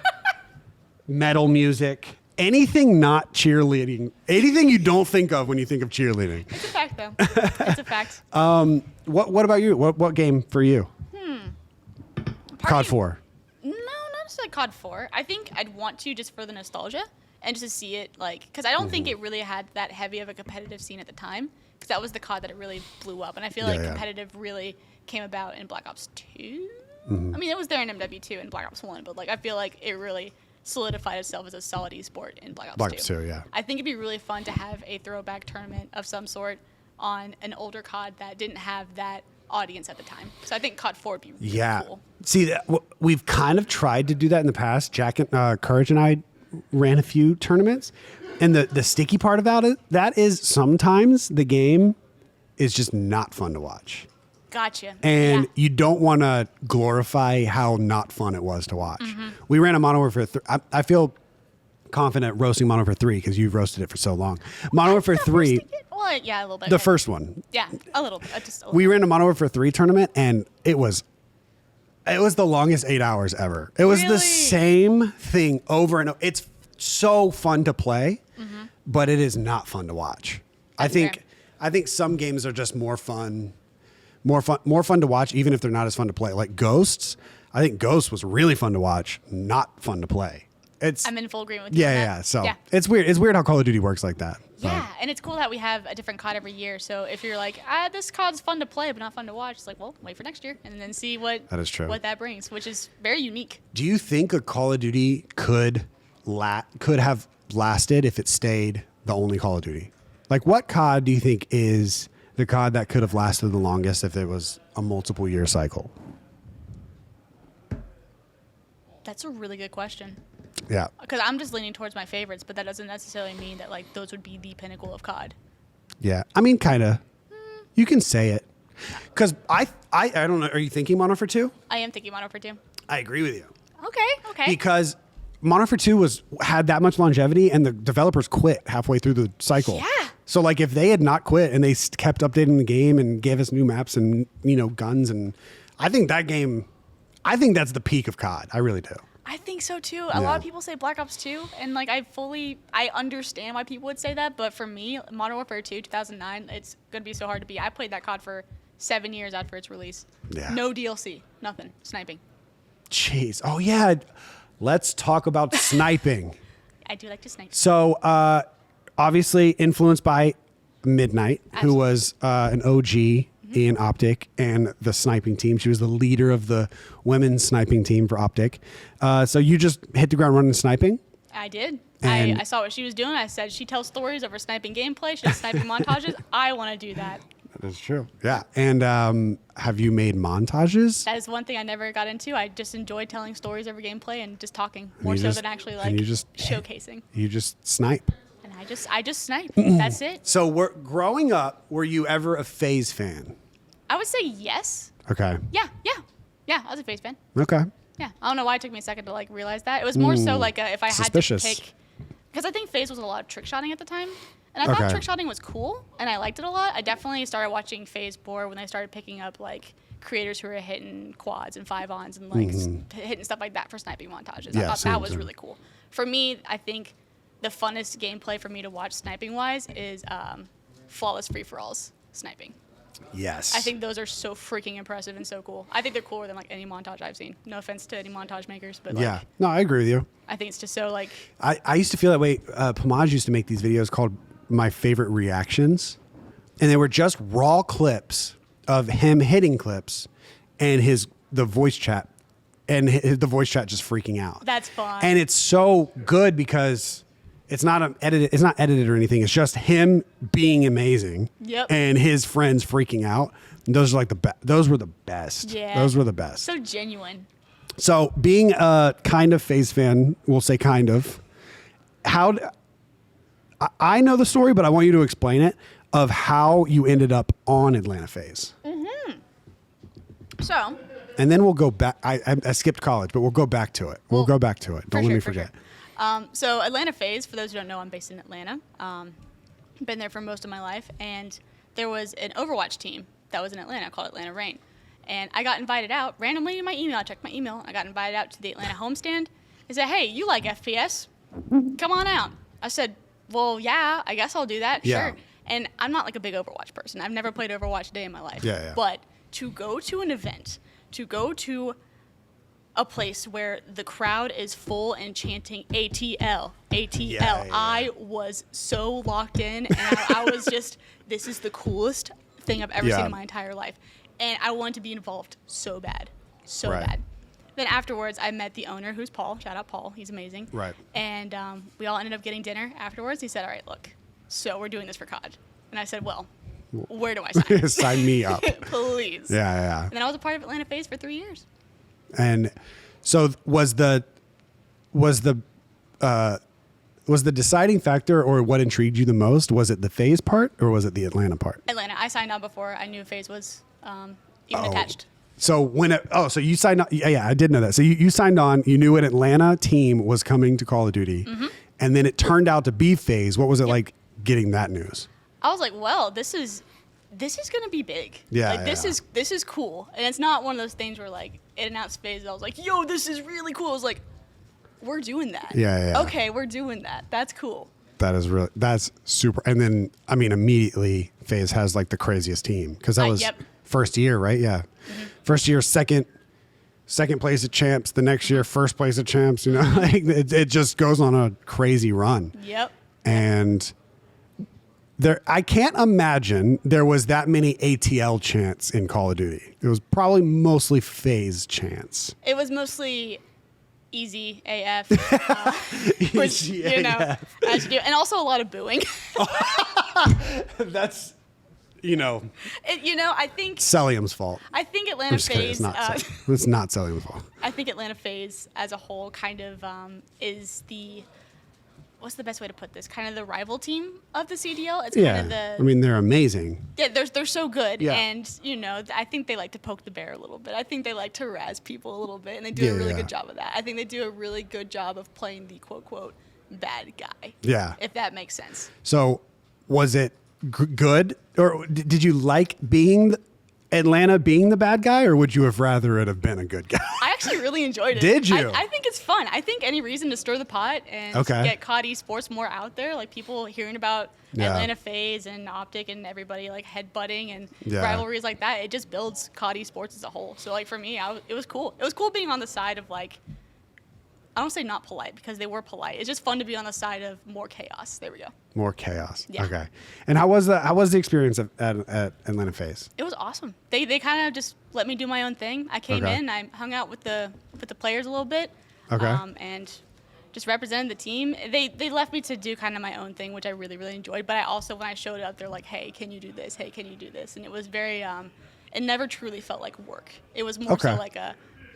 metal music. Anything not cheerleading, anything you don't think of when you think of cheerleading. It's a fact, though. It's a fact. What about you? What game for you? COD 4. No, not necessarily COD 4. I think I'd want to just for the nostalgia and just to see it, like, because I don't think it really had that heavy of a competitive scene at the time, because that was the COD that it really blew up. And I feel like competitive really came about in Black Ops 2. I mean, it was there in MWIII and Black Ops 1, but like I feel like it really solidified itself as a solid esport in Black Ops 2. Black Ops 2, yeah. I think it'd be really fun to have a throwback tournament of some sort on an older COD that didn't have that audience at the time. So I think COD 4 would be really cool. See, we've kind of tried to do that in the past. Jack and Courage and I ran a few tournaments, and the sticky part about it, that is sometimes the game is just not fun to watch. Gotcha. And you don't want to glorify how not fun it was to watch. We ran a Modern Warfare 3. I feel confident roasting Modern Warfare 3 because you've roasted it for so long. Modern Warfare 3. Well, yeah, a little bit. The first one. Yeah, a little bit. Just a little We ran a Modern Warfare 3 tournament, and it was the longest 8 hours ever. It was the same thing over and over. It's so fun to play, but it is not fun to watch. I think some games are just more fun to watch, even if they're not as fun to play. Like Ghosts, I think Ghosts was really fun to watch, not fun to play. I'm in full agreement with you. Yeah. So it's weird. It's weird how Call of Duty works like that. Yeah, and it's cool that we have a different COD every year. So if you're like, this COD's fun to play, but not fun to watch, it's like, well, wait for next year and then see what that is true. What that brings, which is very unique. Do you think a Call of Duty could could have lasted if it stayed the only Call of Duty? Like, what COD do you think is the COD that could have lasted the longest if it was a multiple year cycle? That's a really good question. Yeah. Because I'm just leaning towards my favorites, but that doesn't necessarily mean that like those would be the pinnacle of COD. Yeah. I mean, kind of. You can say it. Because I don't know. Are you thinking Modern Warfare 2? I am thinking Modern Warfare 2. I agree with you. Okay. Because Modern Warfare 2 had that much longevity, and the developers quit halfway through the cycle. Yeah. So like if they had not quit and they kept updating the game and gave us new maps and guns, and I think that's the peak of COD. I really do. I think so too. A lot of people say Black Ops 2, and like I understand why people would say that, but for me, Modern Warfare 2, 2009, it's gonna be so hard to beat. I played that COD for 7 years after its release. Yeah. No DLC, nothing, sniping. Jeez. Oh yeah. Let's talk about sniping. I do like to snipe. So obviously influenced by MWIII, who was an OG in Optic and the sniping team. She was the leader of the women's sniping team for Optic. So you just hit the ground running sniping? I did. And I saw what she was doing. I said, she tells stories of her sniping gameplay. She has sniping montages. I want to do that. That is true. Yeah. And have you made montages? That is one thing I never got into. I just enjoy telling stories of her gameplay and just talking more so than actually like showcasing. You just snipe. And I just snipe. That's it. So growing up, were you ever a FaZe fan? I would say yes. Okay. Yeah. I was a FaZe fan. Okay. Yeah. I don't know why it took me a second to like realize that. It was more so like if I had to pick, because I think FaZe was a lot of trick shotting at the time, and I thought trick shotting was cool, and I liked it a lot. I definitely started watching FaZe more when they started picking up like creators who were hitting quads and 5-ons and like hitting stuff like that for sniping montages. I thought that was really cool. For me, I think the funnest gameplay for me to watch sniping wise is flawless free for alls sniping. Yes. I think those are so freaking impressive and so cool. I think they're cooler than like any montage I've seen. No offense to any montage makers, but like, yeah, no, I agree with you. I think it's just so like. I used to feel that way. Pomage used to make these videos called My Favorite Reactions, and they were just raw clips of him hitting clips, and the voice chat, and the voice chat just freaking out. That's fun. And it's so good because it's not edited or anything. It's just him being amazing. Yep. And his friends freaking out. And those are like those were the best. Yeah. Those were the best. So genuine. So being a kind of FaZe fan, we'll say kind of, I know the story, but I want you to explain it of how you ended up on Atlanta FaZe. So. And then we'll go back. I skipped college, but we'll go back to it. We'll go back to it. Don't let me forget. So Atlanta FaZe, for those who don't know, I'm based in Atlanta. Been there for most of my life, and there was an Overwatch team that was in Atlanta called Atlanta Reign. And I got invited out randomly in my email. I checked my email. I got invited out to the Atlanta homestand. They said, "Hey, you like FPS? Come on out." I said, "Well, yeah, I guess I'll do that. Yeah. Sure." And I'm not like a big Overwatch person. I've never played Overwatch a day in my life. Yeah. But to go to an event, to go to a place where the crowd is full and chanting ATL, ATL. Yeah. I was so locked in, and I was just, this is the coolest thing I've ever seen in my entire life. And I wanted to be involved so bad, so bad. Then afterwards, I met the owner, who's Paul. Shout out Paul. He's amazing. Right. And we all ended up getting dinner afterwards. He said, "All right, look, so we're doing this for COD." And I said, "Well, where do I sign?" Sign me up. Please. Yeah. And then I was a part of Atlanta FaZe for 3 years. And so was the deciding factor, or what intrigued you the most? Was it the FaZe part, or was it the Atlanta part? Atlanta. I signed on before I knew FaZe was even attached. So so you signed on. Yeah, I did know that. So you signed on. You knew an Atlanta team was coming to Call of Duty, and then it turned out to be FaZe. What was it like getting that news? I was like, well, this is gonna be big. Yeah. Like this is cool, and it's not one of those things where like it announced FaZe. And I was like, yo, this is really cool. I was like, we're doing that. Yeah. Okay, we're doing that. That's cool. That's super. And then I mean, immediately FaZe has like the craziest team because that was first year, right? Yeah. First year, second place at champs. The next year, first place at champs. You know, like it just goes on a crazy run. Yep. And I can't imagine there was that many ATL chants in Call of Duty. It was probably mostly FaZe chants. It was mostly easy AF, which Easy you know, AF. as you do, and also a lot of booing. That's, you know, I think Celium's fault. I think I'm Atlanta just kidding. It's FaZe. not, it's not Celium's fault. I think Atlanta FaZe as a whole kind of is what's the best way to put this? Kind of the rival team of the CDL. It's kind of I mean, they're amazing. yeah, they're so good, Yeah. and I think they like to poke the bear a little bit. I think they like to razz people a little bit, and they do a really good job of that. I think they do a really good job of playing the quote bad guy. Yeah. If that makes sense. So, was it good, or did you like being Atlanta being the bad guy, or would you have rather it have been a good guy? I actually really enjoyed it. Did you? I think it's fun. I think any reason to stir the pot and get COD esports more out there, like people hearing about Atlanta FaZe and Optic and everybody like headbutting and rivalries like that, it just builds COD esports as a whole. So like for me, it was cool. It was cool being on the side of like, I don't say not polite because they were polite. It's just fun to be on the side of more chaos. There we go. More chaos. Yeah. Okay. And how was the experience at Atlanta FaZe? It was awesome. They kind of just let me do my own thing. I came in, I hung out with the players a little bit, and just represented the team. They left me to do kind of my own thing, which I really really enjoyed. But I also, when I showed up, they're like, "Hey, can you do this? Hey, can you do this?" And it was very. It never truly felt like work. It was more so like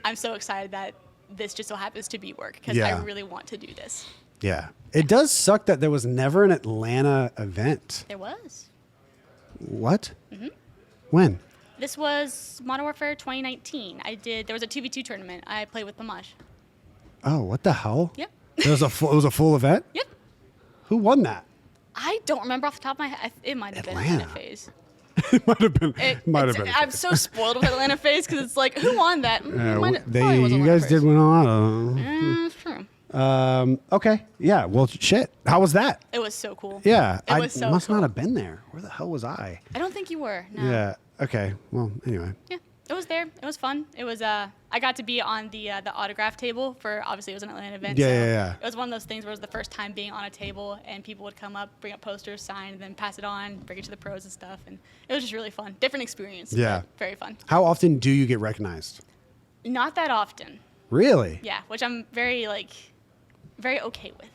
I'm so excited that this just so happens to be work because I really want to do this. Yeah. It does suck that there was never an Atlanta event. There was. What? Mm-hmm. When? This was Modern Warfare 2019. There was a 2v2 tournament. I played with Mamash. Oh, what the hell? Yep. It was a full event? Yep. Who won that? I don't remember off the top of my head. It might have been Atlanta. Atlanta FaZe. It might have been. I'm so spoiled with Atlanta FaZe because it's like, who won that? You guys did win a lot of them. It's true. Okay. Yeah. Well, shit. How was that? It was so cool. Yeah. It was so must cool. not have been there. Where the hell was I? I don't think you were. No. Yeah. Okay. Well, anyway. Yeah. It was there. It was fun. It was. I got to be on the autograph table for. Obviously, it was an Atlanta event. Yeah. It was one of those things where it was the first time being on a table, and people would come up, bring up posters, sign, and then pass it on, bring it to the pros and stuff, and it was just really fun. Different experience. Yeah. But very fun. How often do you get recognized? Not that often. Really? Yeah, which I'm very okay with.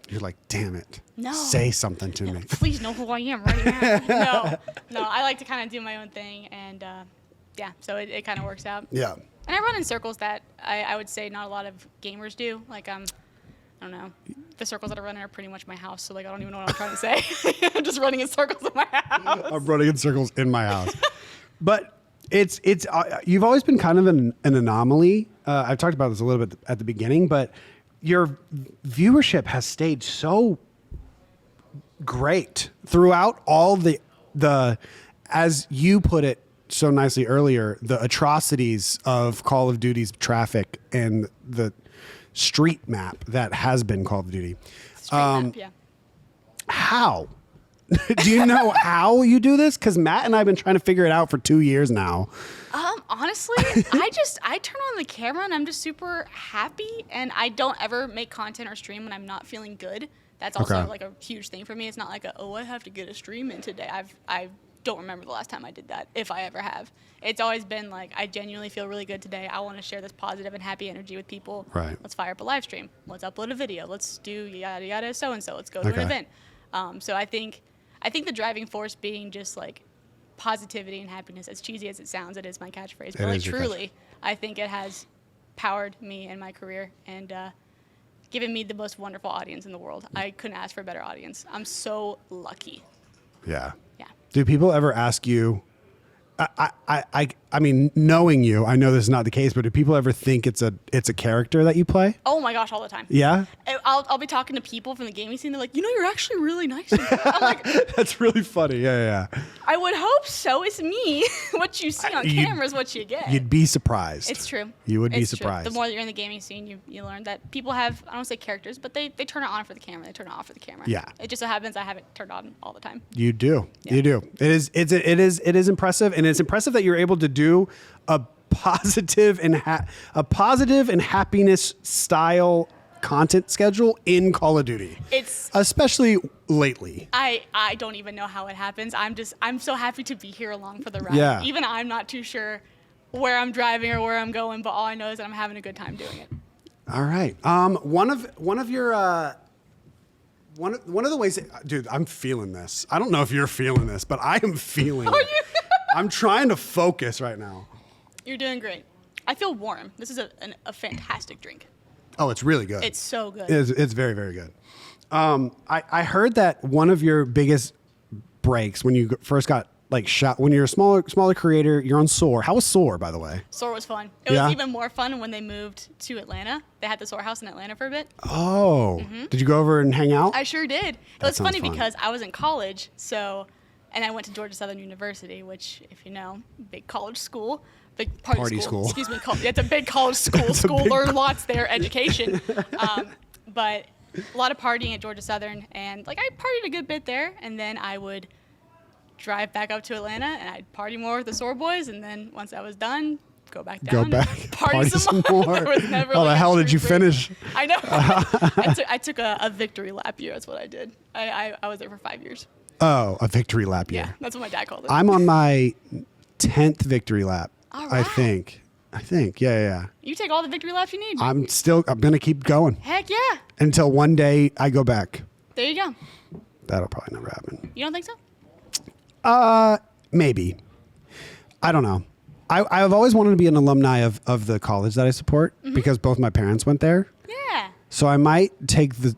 You're like, damn it. No. Say something to me. Please know who I am right now. No. I like to kind of do my own thing, and so it kind of works out. Yeah. And I run in circles that I would say not a lot of gamers do. Like I don't know. The circles that I run in are pretty much my house, so like I don't even know what I'm trying to say. I'm just running in circles in my house. I'm running in circles in my house. But it's you've always been kind of an anomaly. I've talked about this a little bit at the beginning, but your viewership has stayed so great throughout all the as you put it so nicely earlier, the atrocities of Call of Duty's traffic and the street map that has been Call of Duty. Street map, yeah. How? Do you know how you do this? Because Matt and I have been trying to figure it out for 2 years now. Honestly, I turn on the camera and I'm just super happy, and I don't ever make content or stream when I'm not feeling good. That's also like a huge thing for me. It's not like I have to get a stream in today. I don't remember the last time I did that, if I ever have. It's always been like, I genuinely feel really good today. I want to share this positive and happy energy with people. Right. Let's fire up a live stream. Let's upload a video. Let's do yada yada so and so. Let's go to an event. So I think the driving force being just like positivity and happiness. As cheesy as it sounds, it is my catchphrase. But like truly, I think it has powered me in my career and given me the most wonderful audience in the world. I couldn't ask for a better audience. I'm so lucky. Yeah. Yeah. Do people ever ask you? I mean, knowing you, I know this is not the case, but do people ever think it's a character that you play? Oh my gosh, all the time. Yeah. I'll be talking to people from the gaming scene. They're like, you're actually really nice. I'm like, that's really funny. Yeah. I would hope so. It's me. What you see on camera is what you get. You'd be surprised. It's true. You would be It's true. surprised. The more that you're in the gaming scene, you learn that people have, I don't say characters, but they turn it on for the camera. They turn it off for the camera. Yeah. It just so happens I have it turned on all the time. You do. Yeah. You do. It is impressive, and it's impressive that you're able to do a positive and happiness style content schedule in Call of Duty. It's especially lately. I don't even know how it happens. I'm so happy to be here along for the ride. Yeah. Even I'm not too sure where I'm driving or where I'm going, but all I know is that I'm having a good time doing it. All right. One of your one of the ways, dude, I'm feeling this. I don't know if you're feeling this, but I am feeling it. I'm trying to focus right now. You're doing great. I feel warm. This is a fantastic drink. Oh, it's really good. It's so good. It's very, very good. I heard that one of your biggest breaks when you first got like shot, when you're a smaller creator, you're on Soar. How was Soar, by the way? Soar was fun. It was even more fun when they moved to Atlanta. They had the Soar house in Atlanta for a bit. Oh, Did you go over and hang out? I sure did. It was funny fun. because I was in college, and I went to Georgia Southern University, which, if you know, big college school. Big party school. Excuse me. It's a big college school. School learn lots there, education. But a lot of partying at Georgia Southern, and like I partied a good bit there, and then I would drive back up to Atlanta, and I'd party more with the Soar boys, and then once I was done, go back down. Party some more. There was never, How the hell did you finish? I know. I took a victory lap year. That's what I did. I was there for 5 years. Oh, a victory lap year. Yeah, that's what my dad called it. I'm on my 10th victory lap. All I right. think. Yeah. You take all the victory laps you need. I'm going to keep going Heck yeah. until one day I go back. There you go. That'll probably never happen. You don't think so? Maybe. I don't know. I've always wanted to be an alumni of the college that I support because both my parents went there. Yeah. So I might take the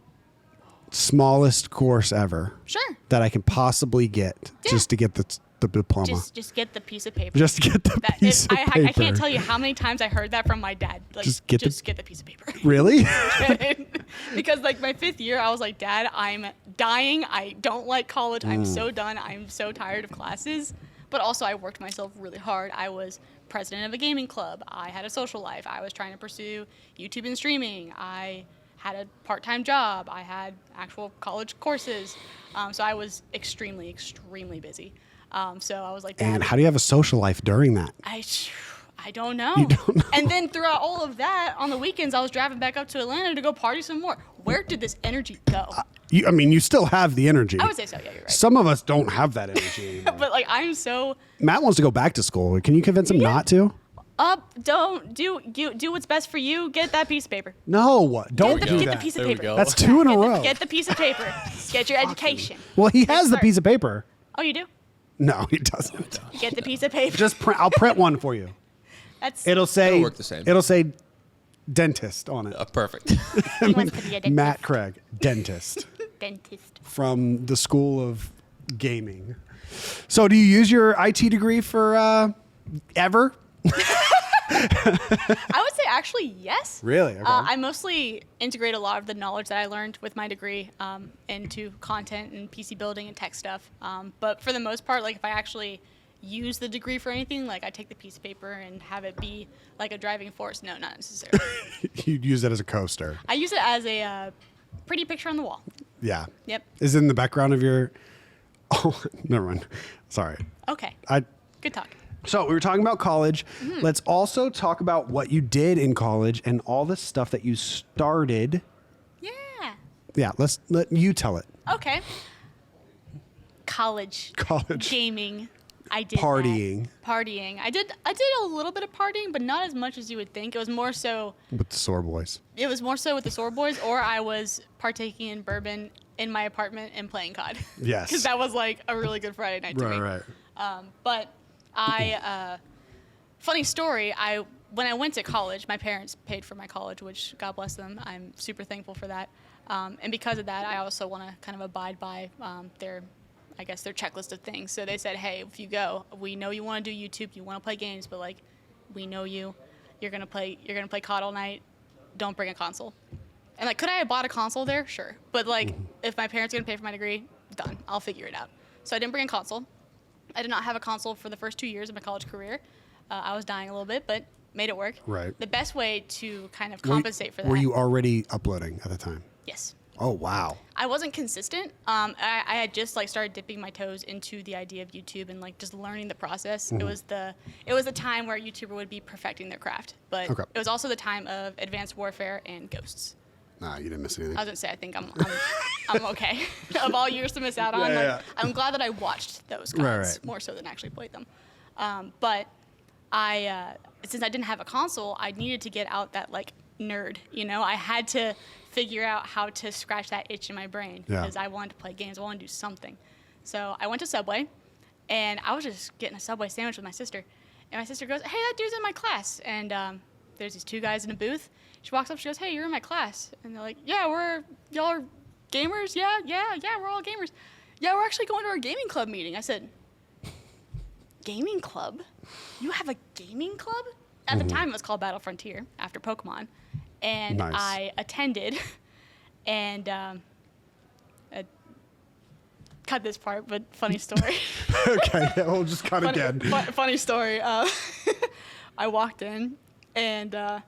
smallest course ever Sure. that I can possibly get just to get the diploma. Just get the piece of paper. Just to get the piece of paper. I can't tell you how many times I heard that from my dad. Like, just get the piece of paper. Really? Because like my 5th year, I was like, Dad, I'm dying. I don't like college. I'm so done. I'm so tired of classes. But also I worked myself really hard. I was president of a gaming club. I had a social life. I was trying to pursue YouTube and streaming. I had a part-time job. I had actual college courses. So I was extremely, extremely busy. So I was like, Dad, and how do you have a social life during that? I don't know. You don't know. And then throughout all of that, on the weekends, I was driving back up to Atlanta to go party some more. Where did this energy go? You still have the energy. I would say so. Yeah, you're right. Some of us don't have that energy anymore. But like, I'm so Matt wants to go back to school. Can you convince him not to? don't do what's best for you. Get that piece of paper. No, don't do Get that. the piece of There we paper. go. That's 2 in a row. Get the piece of paper. Get your education. Well, he has the Start. piece of paper. Oh, you do? No, he doesn't. Get the piece of paper. Just print. I'll print one for you. It'll say. It'll work the same. It'll say dentist on it. Perfect. He wants to be a dentist. Matt Craig, dentist Dentist. from the School of Gaming. So, do you use your IT degree for ever? I would say actually yes. Really? Okay. I mostly integrate a lot of the knowledge that I learned with my degree into content and PC building and tech stuff. But for the most part, like if I actually use the degree for anything, like I take the piece of paper and have it be like a driving force. No, not necessarily. You'd use it as a coaster. I use it as a pretty picture on the wall. Yeah. Yep. Is it in the background of your? Oh, never mind. Sorry. Okay. Good talk. So we were talking about college. Let's also talk about what you did in college and all the stuff that you started. Yeah. Yeah, let you tell it. Okay. College. Gaming. I did Partying. that. Partying. I did a little bit of partying, but not as much as you would think. It was more so With the Soar Boys. It was more so with the Soar Boys, or I was partaking in bourbon in my apartment and playing COD. Yes. Because that was like a really good Friday night to me. Right. But funny story, when I went to college, my parents paid for my college, which God bless them. I'm super thankful for that. And because of that, I also want to kind of abide by their checklist of things. So they said, hey, if you go, we know you want to do YouTube, you want to play games, but like, we know you're gonna play COD all night. Don't bring a console. And like, could I have bought a console there? Sure. But like, if my parents are gonna pay for my degree, done. I'll figure it out. So I didn't bring a console. I did not have a console for the first 2 years of my college career. I was dying a little bit, but made it work. Right. The best way to kind of compensate for that. Were you already uploading at the time? Yes. Oh, wow. I wasn't consistent. I had just like started dipping my toes into the idea of YouTube and like just learning the process. It was the time where a YouTuber would be perfecting their craft, but it was also the time of Advanced Warfare and Ghosts. Nah, you didn't miss anything. I was gonna say I think I'm okay. Of all years to miss out on, I'm glad that I watched those cards more so than actually played them. But I since I didn't have a console, I needed to get out that like nerd. You know, I had to figure out how to scratch that itch in my brain because I wanted to play games. I wanted to do something. So I went to Subway, and I was just getting a Subway sandwich with my sister. And my sister goes, "Hey, that dude's in my class." And there's these two guys in a booth. She walks up, she goes, "Hey, you're in my class." And they're like, "Yeah, y'all are gamers? Yeah, we're all gamers. Yeah, we're actually going to our gaming club meeting." I said, "Gaming club? You have a gaming club?" At the time, it was called Battle Frontier, after Pokemon. And Nice. I attended, and cut this part, but funny story. Okay, yeah, we'll just cut again. Funny story. I walked in, and I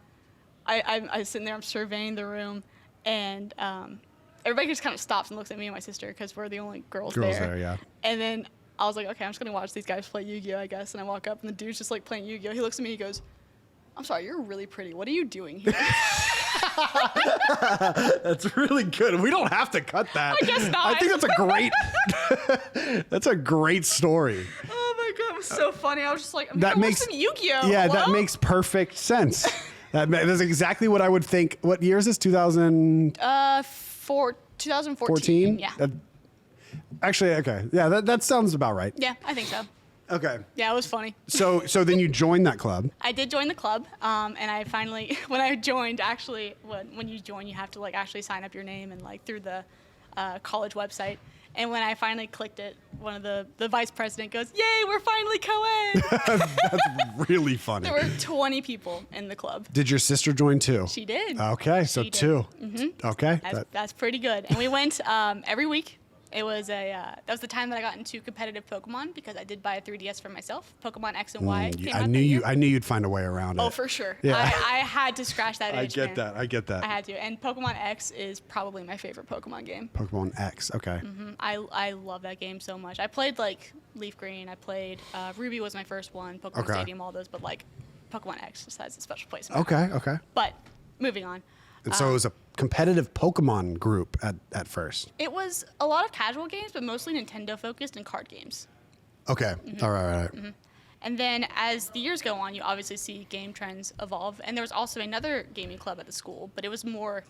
was sitting there, I'm surveying the room, and everybody just kind of stops and looks at me and my sister because we're the only girls there. Yeah. And then I was like, okay, I'm just going to watch these guys play Yu-Gi-Oh, I guess. And I walk up, and the dude's just like playing Yu-Gi-Oh. He looks at me, he goes, "I'm sorry, you're really pretty. What are you doing here?" That's really good. We don't have to cut that. I guess not. I think that's a great story. Oh my God, it was so funny. I was just like, I'm That going to watch makes some Yu-Gi-Oh. Yeah, that Hello? makes perfect sense. That's exactly what I would think. What year is this? 2014? 2014. Yeah. Actually, okay. Yeah, that sounds about right. Yeah, I think so. Okay. Yeah, it was funny. So then you joined that club. I did join the club, and I finally, when I joined, actually, when you join, you have to like actually sign up your name and like through the college website. And when I finally clicked it, one of the vice president goes, "Yay, we're finally co-ed." That's really funny. There were 20 people in the club. Did your sister join too? She did. Okay, so She did. two. Mm-hmm. Okay. That's pretty good. And we went every week. It was that was the time that I got into competitive Pokemon because I did buy a 3DS for myself. Pokemon X and Y. Came I out knew that year. I knew you'd find a way around it. Oh, for sure. Yeah. I had to scratch that itch. I get that. I had to. And Pokemon X is probably my favorite Pokemon game. Pokemon X. Okay. I love that game so much. I played like Leaf Green. I played Ruby was my first one. Pokemon Okay. Stadium, all those. But like Pokemon X just has a special place in my Okay. heart. Okay. But moving on. And so it was a competitive Pokemon group at first. It was a lot of casual games, but mostly Nintendo focused and card games. Okay. All right. And then as the years go on, you obviously see game trends evolve. And there was also another gaming club at the school, but it was more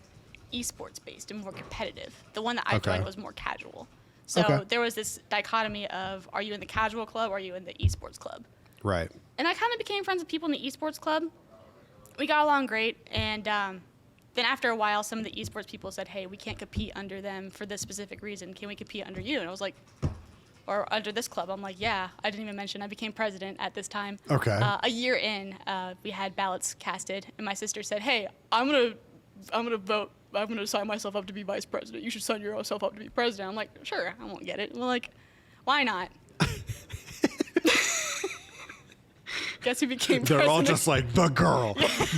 esports based and more competitive. The one that I Okay. joined was more casual. So Okay. there was this dichotomy of, are you in the casual club or are you in the esports club? Right. And I kind of became friends with people in the esports club. We got along great. And then after a while, some of the esports people said, "Hey, we can't compete under them for this specific reason. Can we compete under you?" And I was like, or under this club. I'm like, yeah. I didn't even mention I became president at this time. Okay. A year in, we had ballots casted, and my sister said, "Hey, I'm gonna vote. I'm gonna sign myself up to be vice president. You should sign yourself up to be president." I'm like, "Sure, I won't get it." We're like, "Why not?" Guess who became They're president? all just like, the girl.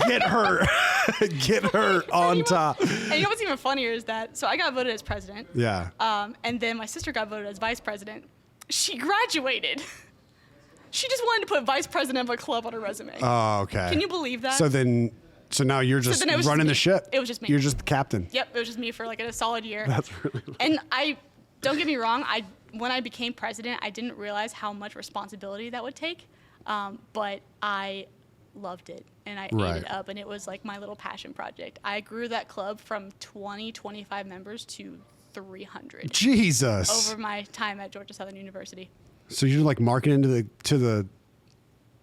Get her. Get her on top. And you know what's even funnier is that, so I got voted as president. Yeah. And then my sister got voted as vice president. She graduated. She just wanted to put vice president of a club on her resume. Oh, okay. Can you believe that? So now you're just then it was running just the me. ship. It was just me. You're just the captain. Yep, it was just me for like a solid year. That's really. And don't get me wrong, when I became president, I didn't realize how much responsibility that would take. But I loved it and I ate it up, and it was like my little passion project. I grew that club from 25 members to 300 Jesus. over my time at Georgia Southern University. So you're like marketing to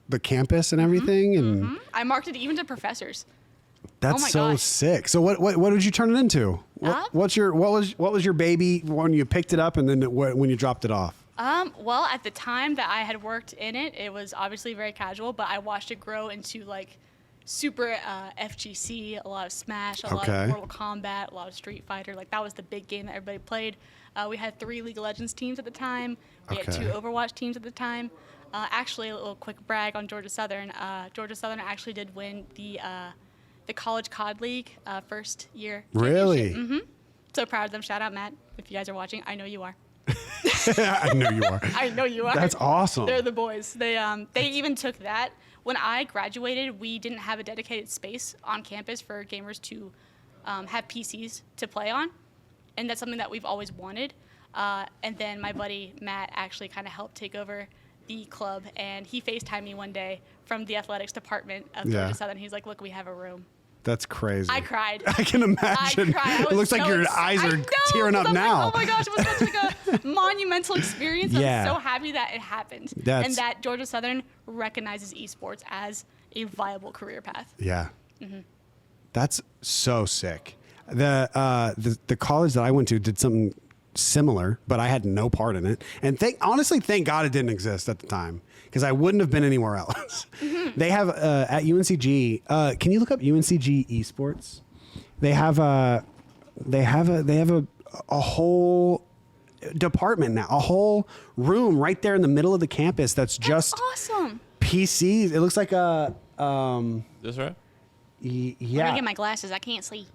the campus and everything, and I marketed even to professors. that's my so gosh. sick. So what did you turn it into? What was your baby when you picked it up, and then when you dropped it off? Well, at the time that I had worked in it, it was obviously very casual, but I watched it grow into like super FGC, a lot of Smash, a lot of Mortal Kombat, a lot of Street Fighter. Like that was the big game that everybody played. We had 3 League of Legends teams at the time. We had 2 Overwatch teams at the time. Actually, a little quick brag on Georgia Southern. Georgia Southern actually did win the College COD League first year. Really? Mm-hmm. So proud of them. Shout out, Matt, if you guys are watching. I know you are. I know you are. I know you are. That's awesome. They're the boys. They even took that. When I graduated, we didn't have a dedicated space on campus for gamers to have PCs to play on, and that's something that we've always wanted. And then my buddy Matt actually kind of helped take over the club, and he FaceTimed me one day from the athletics department of Georgia Southern. He's like, "Look, we have a room." That's crazy. I cried. I can imagine. I cried. It looks like your eyes are tearing up now. Like, oh my gosh, it was such like a monumental experience. Yeah. I'm so happy that it happened. And that Georgia Southern recognizes esports as a viable career path. Yeah. That's so sick. The college that I went to did something similar, but I had no part in it. And honestly, thank God it didn't exist at the time, because I wouldn't have been anywhere else. They have at UNCG. Can you look up UNCG esports? They have a whole department now, a whole room right there in the middle of the campus. That's just awesome. PCs. It looks like a This right? Yeah. Let me get my glasses. I can't see.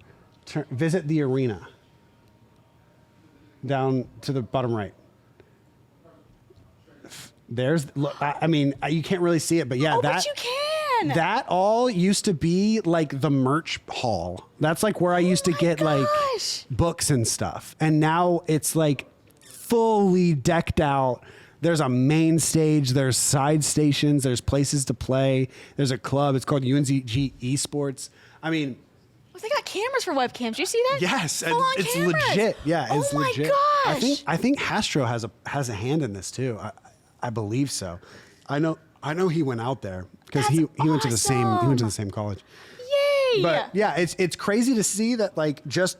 Visit the arena. Down to the bottom right. There's, I mean, you can't really see it, but yeah, but you can. That all used to be like the merch hall. That's like where I used to get like books and stuff. And now it's like fully decked out. There's a main stage, there's side stations, there's places to play. There's a club. It's called UNCG ESports. I mean, they got cameras for webcams. You see that? yes, and Full-on it's cameras. legit. Yeah, it's oh legit. my gosh. I think Hastro has a hand in this too. I believe so. I know he went out there because he went to the same college. Yay! But yeah, it's crazy to see that like just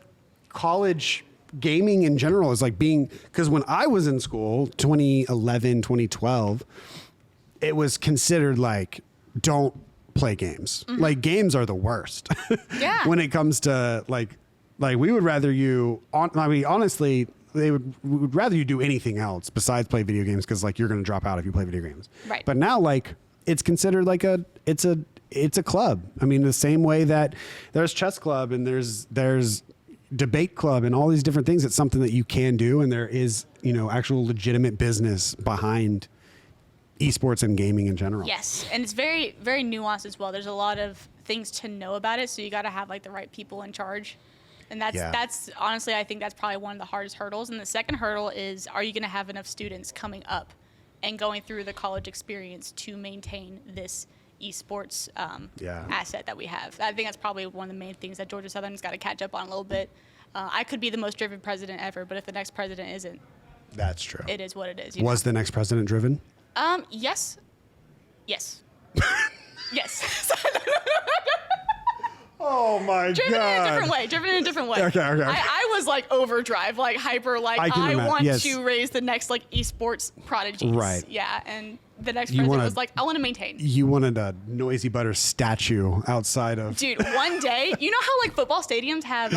college gaming in general is like being, because when I was in school 2011 2012 it was considered like don't play games. Like games are the worst. Yeah. When it comes to like we would rather honestly we would rather you do anything else besides play video games, because like you're going to drop out if you play video games. Right. But now like it's considered like it's a club. I mean, the same way that there's chess club and there's debate club and all these different things. It's something that you can do, and there is, actual legitimate business behind esports and gaming in general. Yes, and it's very, very nuanced as well. There's a lot of things to know about it, so you got to have like the right people in charge. And that's honestly, I think that's probably one of the hardest hurdles. And the second hurdle is, are you going to have enough students coming up and going through the college experience to maintain this esports asset that we have? I think that's probably one of the main things that Georgia Southern's got to catch up on a little bit. I could be the most driven president ever, but if the next president isn't, that's true. It is what it is. Was the next president driven? Yes. Yes. Oh my Driven God. in a different way. Okay. I was like overdrive, like hyper, like I want to raise the next like esports prodigies. Right. Yeah. And the next president was like, I want to maintain. You wanted a NoisyButters statue outside of. Dude, one day, you know how like football stadiums have,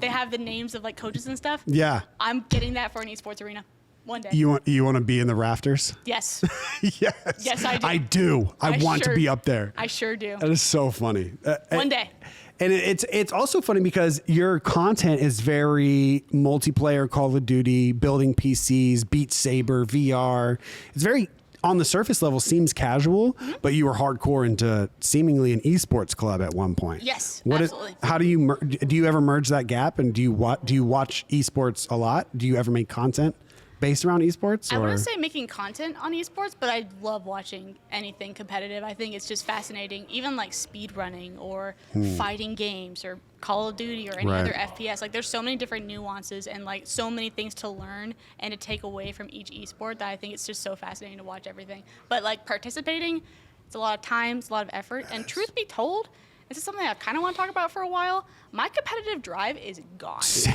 they have the names of like coaches and stuff? Yeah. I'm getting that for an esports arena. One day. You want to be in the rafters? Yes. Yes. Yes, I do. I do. I want to be up there. I sure do. That is so funny. One day. And it's also funny because your content is very multiplayer, Call of Duty, building PCs, Beat Saber, VR. It's very, on the surface level, seems casual, but you were hardcore into seemingly an esports club at one point. Yes, absolutely. How do you ever merge that gap? And do you watch esports a lot? Do you ever make content based around esports? I wouldn't say making content on esports, but I love watching anything competitive. I think it's just fascinating, even like speed running or fighting games or Call of Duty or any other FPS. Like there's so many different nuances and like so many things to learn and to take away from each esport that I think it's just so fascinating to watch everything. But like participating, it's a lot of time, it's a lot of effort. And truth be told, this is something I kind of want to talk about for a while. My competitive drive is gone. Same.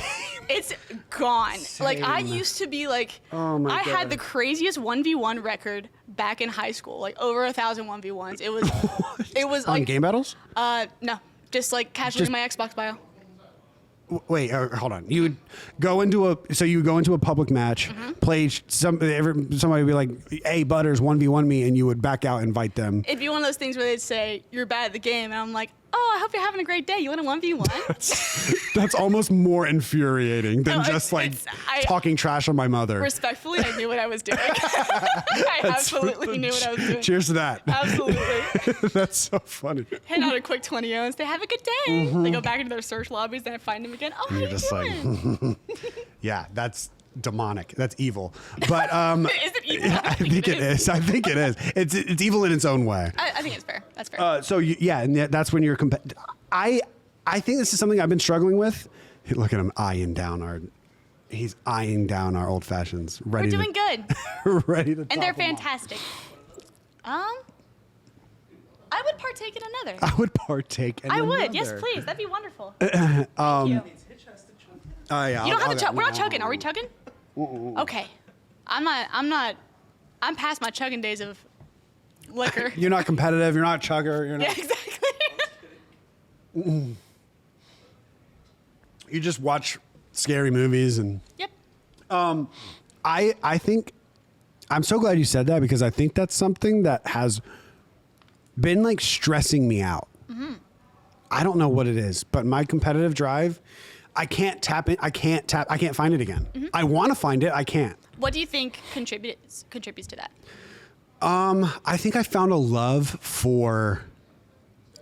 It's gone. Same. Like I used to be like, I had the craziest 1v1 record back in high school, like over 1,000 1v1s. It was on like game battles? No, just like casually in my Xbox bio. Wait, hold on. You would go into a public match, play somebody would be like, "Hey, Butters, 1v1 me," and you would back out, invite them. It'd be one of those things where they'd say, "You're bad at the game," and I'm like, "Oh, I hope you're having a great day. You want a 1v1?" That's almost more infuriating than just talking trash on my mother. Respectfully, I knew what I was doing. I absolutely knew what I was doing. Cheers to that. Absolutely. That's so funny. Hand out a quick 20 and say, "Have a good day." They go back into their search lobbies, then I find them again. Oh, how You're you just doing? Yeah, that's demonic. That's evil. But Is it evil? I think it is. I think it is. It's evil in its own way. I think it's fair. That's fair. And that's when you're I think this is something I've been struggling with. Look at him eyeing down our. He's eyeing down our old fashions. We're doing good. Ready to. And they're fantastic. I would partake in another. I would partake in I another. would. Yes, please. That'd be wonderful. Thank you. Oh yeah. You don't have to chug. We're not chugging. Are we chugging? Okay. I'm past my chugging days of liquor. You're not competitive. You're not a chugger. You're not. Yeah, exactly. You just watch scary movies and. Yep. I think I'm so glad you said that because I think that's something that has been like stressing me out. I don't know what it is, but my competitive drive, I can't tap in. I can't find it again. I want to find it. I can't. What do you think contributes to that? I think I found a love for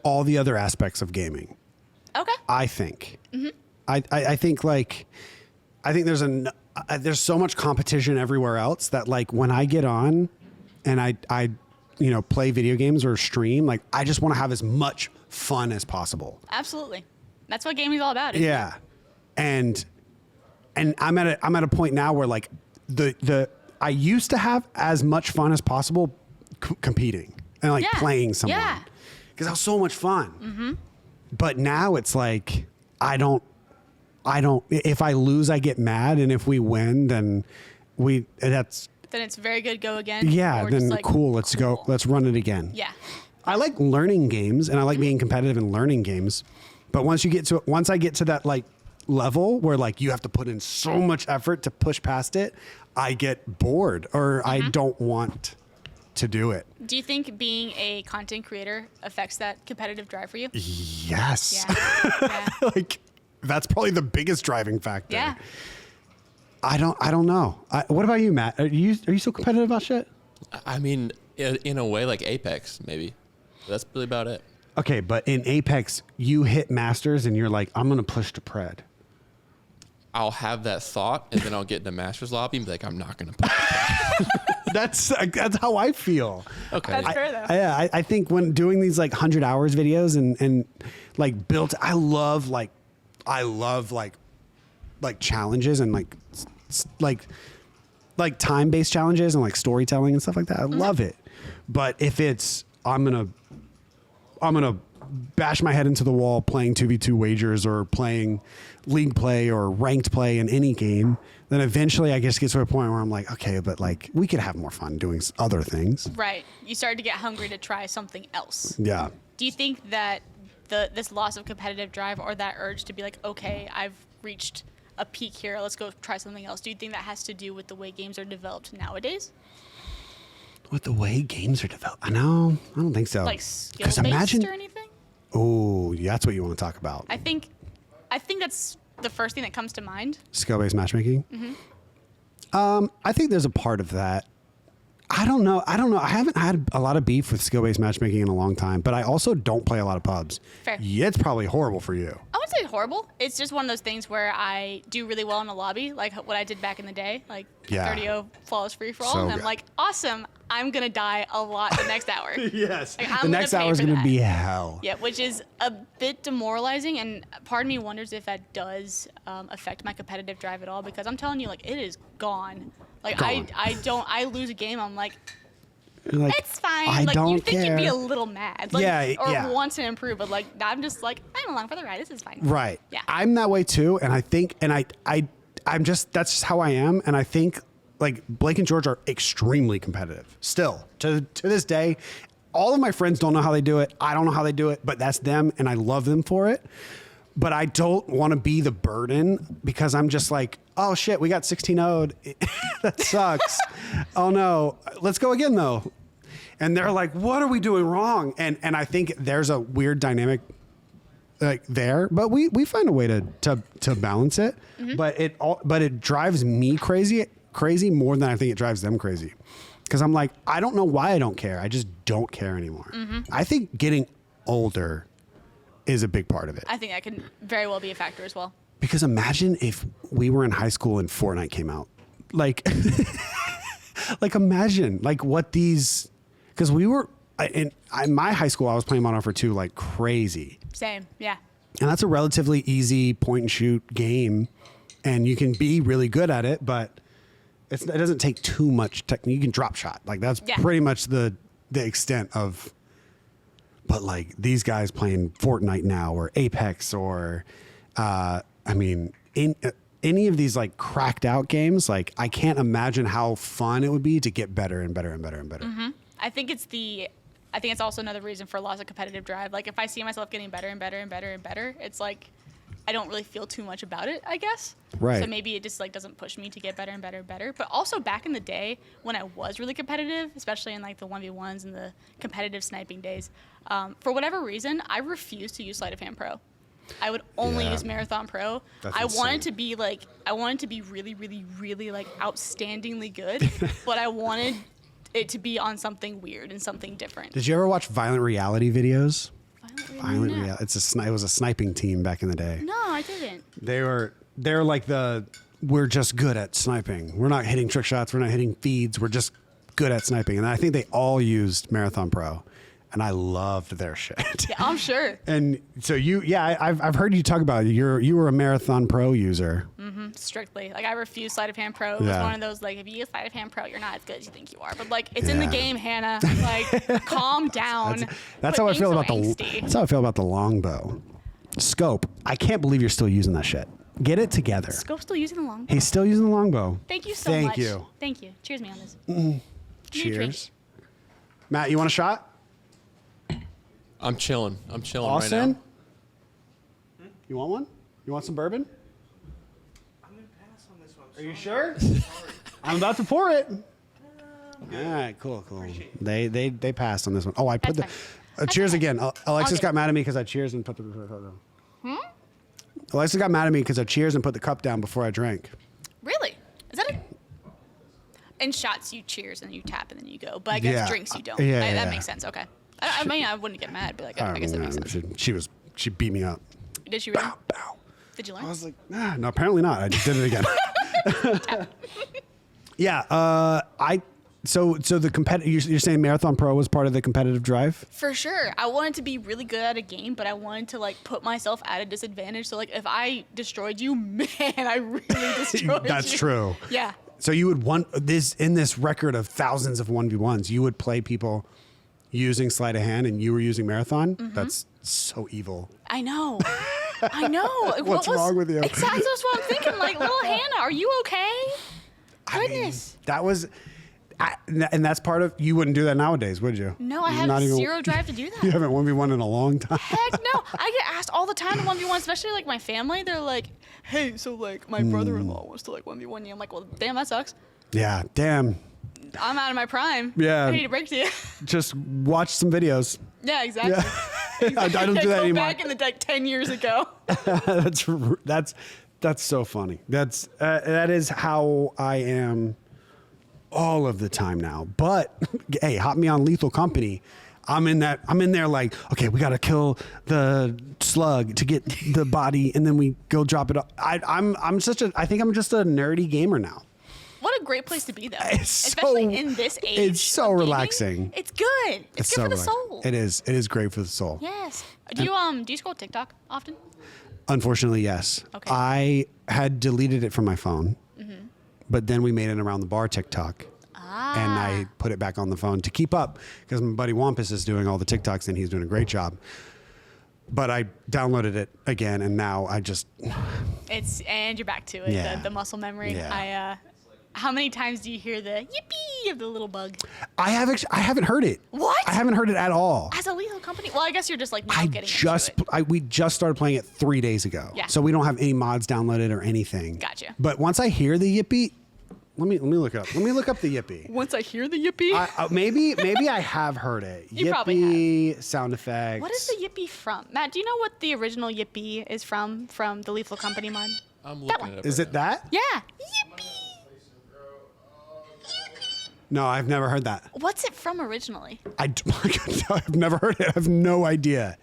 all the other aspects of gaming. Okay. I think. I think like I think there's so much competition everywhere else that like when I get on and I play video games or stream, like I just want to have as much fun as possible. Absolutely. That's what gaming's all about. Isn't it? Yeah. And I'm at a point now where like I used to have as much fun as possible competing and like playing someone. Yeah. Because that was so much fun. But now it's like I don't if I lose I get mad, and if we win then then it's very good, go again. yeah, or then just like, cool, let's go, let's run it again. Yeah. I like learning games and I like being competitive in learning games. But once I get to that like level where like you have to put in so much effort to push past it, I get bored or I don't want to do it. Do you think being a content creator affects that competitive drive for you? Yes. Yeah. Like that's probably the biggest driving factor. Yeah. I don't know. What about you, Matt? Are you so competitive about shit? I mean, in a way, like Apex, maybe. That's really about it. Okay, but in Apex, you hit Masters and you're like, I'm going to push to Pred. I'll have that thought, and then I'll get in the Master's lobby and be like, I'm not going to. That's how I feel. Okay. That's fair, though. Yeah, I think when doing these like 100 hours videos and like built, I love challenges and like time-based challenges and like storytelling and stuff like that. I love it. But if it's I'm gonna bash my head into the wall playing 2v2 wagers or playing league play or ranked play in any game, then eventually I just get to a point where I'm like, okay, but like we could have more fun doing other things. Right. You started to get hungry to try something else. Yeah. Do you think that this loss of competitive drive or that urge to be like, okay, I've reached a peak here, let's go try something else, do you think that has to do with the way games are developed nowadays? With the way games are developed? I don't think so. Like skill-based or anything? Oh, that's what you want to talk about. I think that's the first thing that comes to mind. Skill-based matchmaking? I think there's a part of that. I don't know. I haven't had a lot of beef with skill-based matchmaking in a long time, but I also don't play a lot of pubs. Fair. Yeah, it's probably horrible for you. I wouldn't say horrible. It's just one of those things where I do really well in a lobby, like what I did back in the day, like Yeah. 30-0 flawless free-for-all, So and I'm good. like, awesome, I'm going to die a lot the next hour. Yes. Like, The I'm next gonna pay hour is for going to that. be hell. Yeah, which is a bit demoralizing, and part of me wonders if that does affect my competitive drive at all, because I'm telling you, like, it is gone. Like, Gone. I lose a game, I'm like, You're like, it's fine. I like, don't you think you'd be care. a little mad. Like, Yeah, or yeah. want to improve, but like, I'm just like, I'm along for the ride, this is fine. Right. Yeah. I'm that way too, and I think, and I'm just, that's just how I am, and I think like Blake and George are extremely competitive still to this day. All of my friends don't know how they do it. I don't know how they do it, but that's them, and I love them for it. But I don't want to be the burden, because I'm just like, oh shit, we got 16-0'd. That sucks. Oh no, let's go again though. And they're like, what are we doing wrong? And I think there's a weird dynamic like there, but we find a way to balance it. But it drives me crazy more than I think it drives them crazy. Because I'm like, I don't know why I don't care. I just don't care anymore. I think getting older is a big part of it. I think that can very well be a factor as well. Because imagine if we were in high school and Fortnite came out. Like, like imagine like what these, because we were in my high school, I was playing Modern Warfare 2 like crazy. Same, yeah. And that's a relatively easy point and shoot game, and you can be really good at it, but it doesn't take too much technique. You can drop shot. Like that's pretty much the extent of, but like these guys playing Fortnite now or Apex or, I mean, in any of these like cracked out games, like I can't imagine how fun it would be to get better and better and better and better. Mm-hmm. I think it's also another reason for lots of competitive drive. Like if I see myself getting better and better and better and better, it's like I don't really feel too much about it, I guess. Right. So maybe it just like doesn't push me to get better and better and better. But also back in the day when I was really competitive, especially in like the 1v1s and the competitive sniping days, for whatever reason, I refused to use Sleight of Hand Pro. I would only use Marathon Pro. That's I insane. wanted to be really, really, really like outstandingly good, but I wanted it to be on something weird and something different. Did you ever watch Violent Reality videos? Violent Reality? It was a sniping team back in the day. No, I didn't. They're like we're just good at sniping. We're not hitting trick shots. We're not hitting feeds. We're just good at sniping. And I think they all used Marathon Pro, and I loved their shit. Yeah, I'm sure. And so I've heard you talk about it. You were a Marathon Pro user. Mm-hmm, strictly. Like I refuse Sleight of Hand Pro. It was one of those like if you use Sleight of Hand Pro, you're not as good as you think you are. But like it's in the game, Hannah. Like calm down. That's how I feel about that's how I feel about the longbow. Scope. I can't believe you're still using that shit. Get it together. Scope's still using the longbow. He's still using the longbow. Thank you so much. Thank you. Thank you. Cheers me on this. Cheers. Matt, you want a shot? I'm chilling. I'm chilling Austin? right now. You want one? You want some bourbon? I'm gonna pass on this one. Are you sure? I'm about to pour it. All right, cool. They passed on this one. Oh, I put That's fine. cheers okay. again. Alexis get got mad at me because I cheers and put the Alexis got mad at me because I cheers and put the cup down before I drank. Really? Is that a... In shots, you cheers and you tap and then you go. But I guess drinks you don't. That makes sense. Okay. I mean, I wouldn't get mad, but like, I guess that makes sense. She beat me up. Did she really? Bow, bow. Did you learn? I was like, nah, no, apparently not. I just did it again. Yeah. So the competitive. You're saying Marathon Pro was part of the competitive drive? For sure. I wanted to be really good at a game, but I wanted to like put myself at a disadvantage. So like, if I destroyed you, man, I really destroyed you. That's true. Yeah. So you would want this record of thousands of 1v1s, you would play people using sleight of hand and you were using Marathon? Mm-hmm. That's so evil. I know. Like, What's wrong with you? Exactly. That's what I'm thinking. Like, little Hannah, are you okay? Goodness. That was, and that's part of, you wouldn't do that nowadays, would you? No, I have zero drive to do that. You haven't 1v1 in a long time. Heck no. I get asked all the time to 1v1, especially like my family. They're like, hey, so like my brother-in-law wants to like 1v1 you. I'm like, well, damn, that sucks. Yeah, damn. I'm out of my prime. Yeah. I need to break to you. Just watch some videos. Yeah, exactly. Yeah. I don't do that anymore. Back in the like 10 years ago. That's so funny. That is how I am all of the time now. But hey, hop me on Lethal Company. I'm in there like, okay, we got to kill the slug to get the body, and then we go drop it off. I think I'm just a nerdy gamer now. What a great place to be, though. Especially in this age. It's so of gaming. relaxing. It's good. It's good so for the relaxing. soul. It is. It is great for the soul. Yes. Do you scroll TikTok often? Unfortunately, yes. Okay. I had deleted it from my phone, but then we made it around the bar TikTok. And I put it back on the phone to keep up because my buddy Wampus is doing all the TikToks and he's doing a great job. But I downloaded it again and now I just... And you're back to it, Yeah. the muscle memory. Yeah. How many times do you hear the yippee of the little bug? I haven't heard it. What? I haven't heard it at all. As a Lethal Company? Well, I guess you're just like now getting into it. We just started playing it 3 days ago. Yeah. So we don't have any mods downloaded or anything. Gotcha. But once I hear the Yippee, let me look it up. Let me look up the Yippee. Once I hear the yippee? Maybe I have heard it. You Yippee probably sound effects. What is the yippee from? Matt, do you know what the original yippee is from the Lethal Company mod? I'm looking it up. Is it that? Yeah. Yippee. No, I've never heard that. What's it from originally? I've never heard it. I have no idea.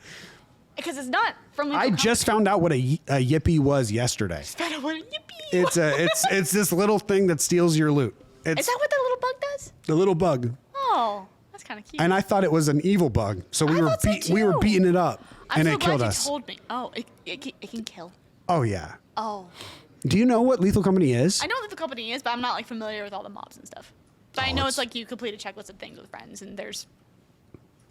Because it's not from Lethal I Company. just found out what a Yippee was yesterday. Found out what a yippee was. It's this little thing that steals your loot. Is that what that little bug does? The little bug. Oh, That's kind of cute. And I thought it was an evil bug, so we were beating it up, I'm and so it killed glad us. you told me. Oh, it can kill. Oh yeah. Oh. Do you know what Lethal Company is? I know what the company is, but I'm not like familiar with all the mobs and stuff. But I know it's like you complete a checklist of things with friends, and there's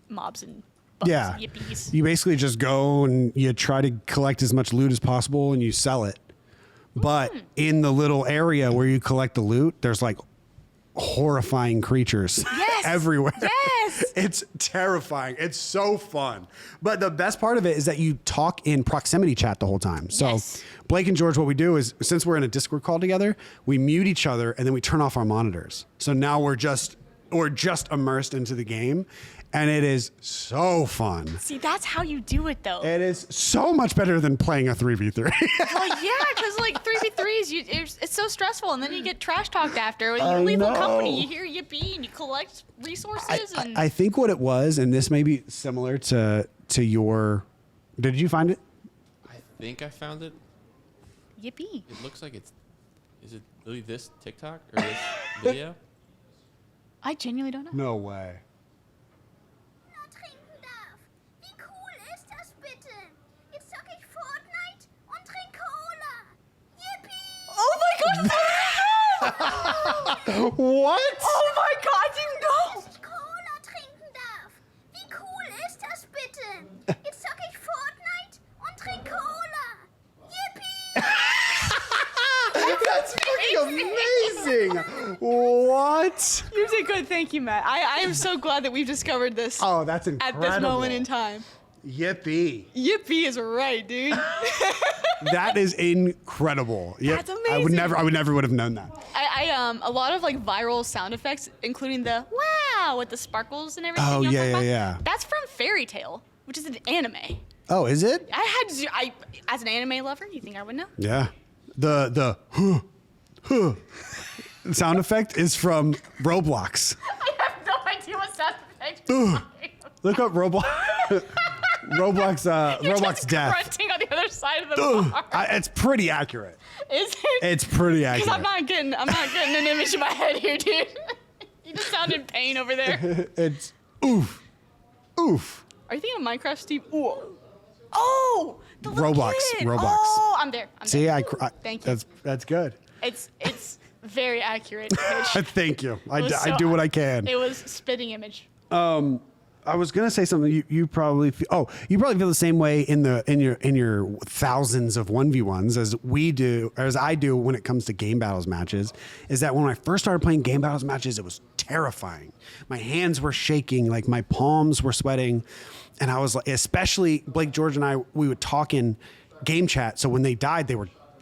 mobs and bugs Yeah. and yippies. You basically just go and you try to collect as much loot as possible, and you sell it. But in the little area where you collect the loot, there's like horrifying creatures Yes. everywhere. Yes. It's terrifying. It's so fun. But the best part of it is that you talk in proximity chat the whole time. So Yes. Blake and George, what we do is, since we're in a Discord call together, we mute each other and then we turn off our monitors. So now we're just immersed into the game, and it is so fun. See, that's how you do it, though. It is so much better than playing a 3v3. Well, yeah, because like 3v3s, it's so stressful, and then you get trash talked after. When I you leave a know. company, you hear yippee, and you collect resources. and I think what it was, and this may be similar to your. Did you find it? I think I found it. yippee. It looks like it's. Is it really this TikTok or this video? I genuinely don't know. No way. Trinken darf. Wie cool ist das bitte? Jetzt zocke ich Fortnite und trink Cola. Yippie! Oh my god! What? Oh my god! I didn't know. Ich Cola trinken darf. Wie cool ist das bitte? Jetzt zocke ich Fortnite und trink Cola. Yippie! That's fucking amazing. What? You did good. Thank you, Matt. I am so glad that we've discovered this Oh, that's incredible. at this moment in time. Yippee. Yippee is right, dude. That is incredible. Yep. That's I would amazing. never would have known that. A lot of like viral sound effects, including the wow with the sparkles and everything. Oh, you know what I'm yeah, talking yeah, about? yeah. That's from Fairy Tale, which is an anime. Oh, is it? As an anime lover, you think I would know? Yeah. The sound effect is from Roblox. I have no idea what sound effect. you're talking about. Look up Roblox. Roblox. You're Roblox just death. grunting on the other side of the bar. It's pretty accurate. Is it? It's pretty Because accurate. I'm not getting an image in my head here, dude. You just sound in pain over there. It's oof, oof. Are you thinking of Minecraft, Steve? Ooh. Oh, the little Roblox, kid. Roblox. Oh, I'm there. See, there. Thank Thank you. That's good. It's very accurate. Mitch. Thank you. It was I do what I can. It was spitting image. I was gonna say something. You probably feel the same way in your thousands of 1v1s as we do, or as I do when it comes to game battles matches. Is that when I first started playing game battles matches, it was terrifying. My hands were shaking, like my palms were sweating, and I was like, especially Blake, George, and I, we would talk in game chat. So when they died,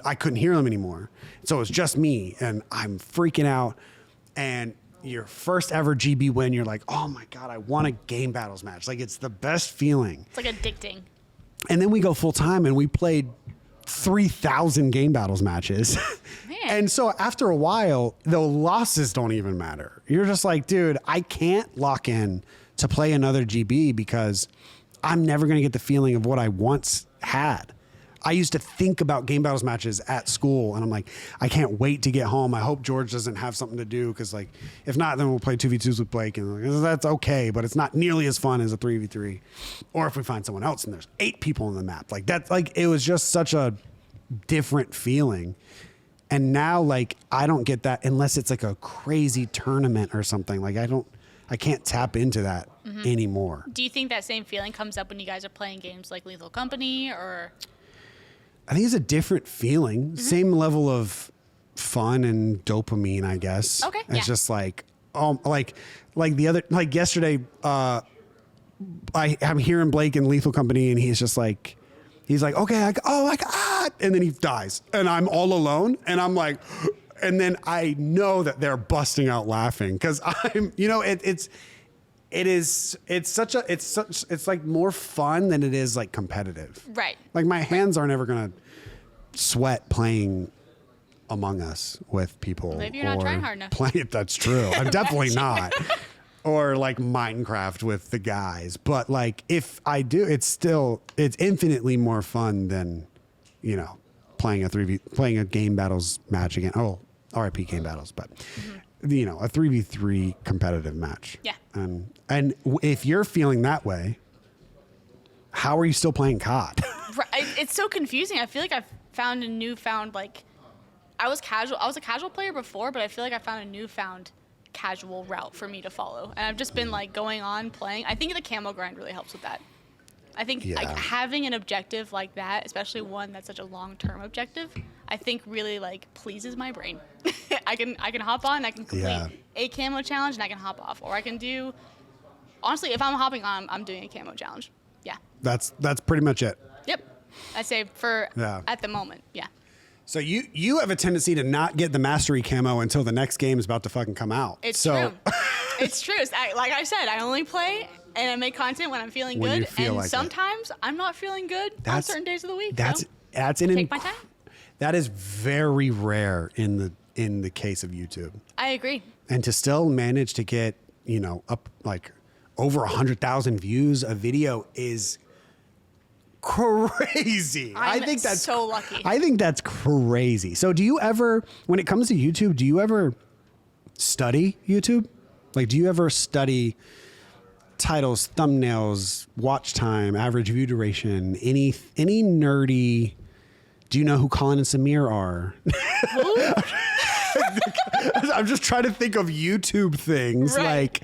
I couldn't hear them anymore. So it was just me, and I'm freaking out. And your first ever GB win, you're like, oh my God, I won a game battles match. Like, it's the best feeling. It's like addicting. And then we go full time and we played 3,000 game battles matches. Man. And so after a while, the losses don't even matter. You're just like, dude, I can't lock in to play another GB because I'm never going to get the feeling of what I once had. I used to think about game battles matches at school, and I'm like, I can't wait to get home. I hope George doesn't have something to do, because like, if not, then we'll play 2v2s with Blake, and like, that's okay, but it's not nearly as fun as a 3v3. Or if we find someone else and there's 8 people on the map, like that's like, it was just such a different feeling. And now, like, I don't get that unless it's like a crazy tournament or something. Like, I can't tap into that anymore. Do you think that same feeling comes up when you guys are playing games like Lethal Company or? I think it's a different feeling. Same level of fun and dopamine, I guess. Okay, It's yeah. just like, like yesterday, I'm hearing Blake in Lethal Company, and he's like, okay, and then he dies, and I'm all alone, and I'm like, and then I know that they're busting out laughing because I'm, it's like more fun than it is like competitive. Right. Like my hands aren't ever gonna sweat playing Among Us with people. Maybe you're not or trying hard enough. That's true. I'm definitely not. Or like Minecraft with the guys. But like if I do, it's infinitely more fun than, playing a game battles match again. Oh, RIP game battles, but you know, a 3v3 competitive match. Yeah. And if you're feeling that way, how are you still playing COD? Right, it's so confusing. I feel like I've found a newfound, like, I was a casual player before, but I feel like I found a newfound casual route for me to follow. And I've just been like going on playing. I think the camo grind really helps with that. I think like having an objective like that, especially one that's such a long-term objective, I think really like pleases my brain. I can hop on, I can complete a camo challenge, and I can hop off. Or I can do, honestly, if I'm hopping on, I'm doing a camo challenge. Yeah. That's pretty much it. Yep. I'd say for at the moment, yeah. So you have a tendency to not get the mastery camo until the next game is about to fucking come out. It's true. It's true. Like I said, I only play and I make content when I'm feeling When good. you feel And like it. sometimes I'm not feeling good on certain days of the week. That's take my time. That is very rare in the case of YouTube. I agree. And to still manage to get, you know, up like over 100,000 views a video is crazy. I'm I think that's so lucky. I think that's crazy. So do you ever, when it comes to YouTube, do you ever study YouTube? Like, do you ever study titles, thumbnails, watch time, average view duration, any nerdy? Do you know who Colin and Samir are? I'm just trying to think of YouTube things. Right.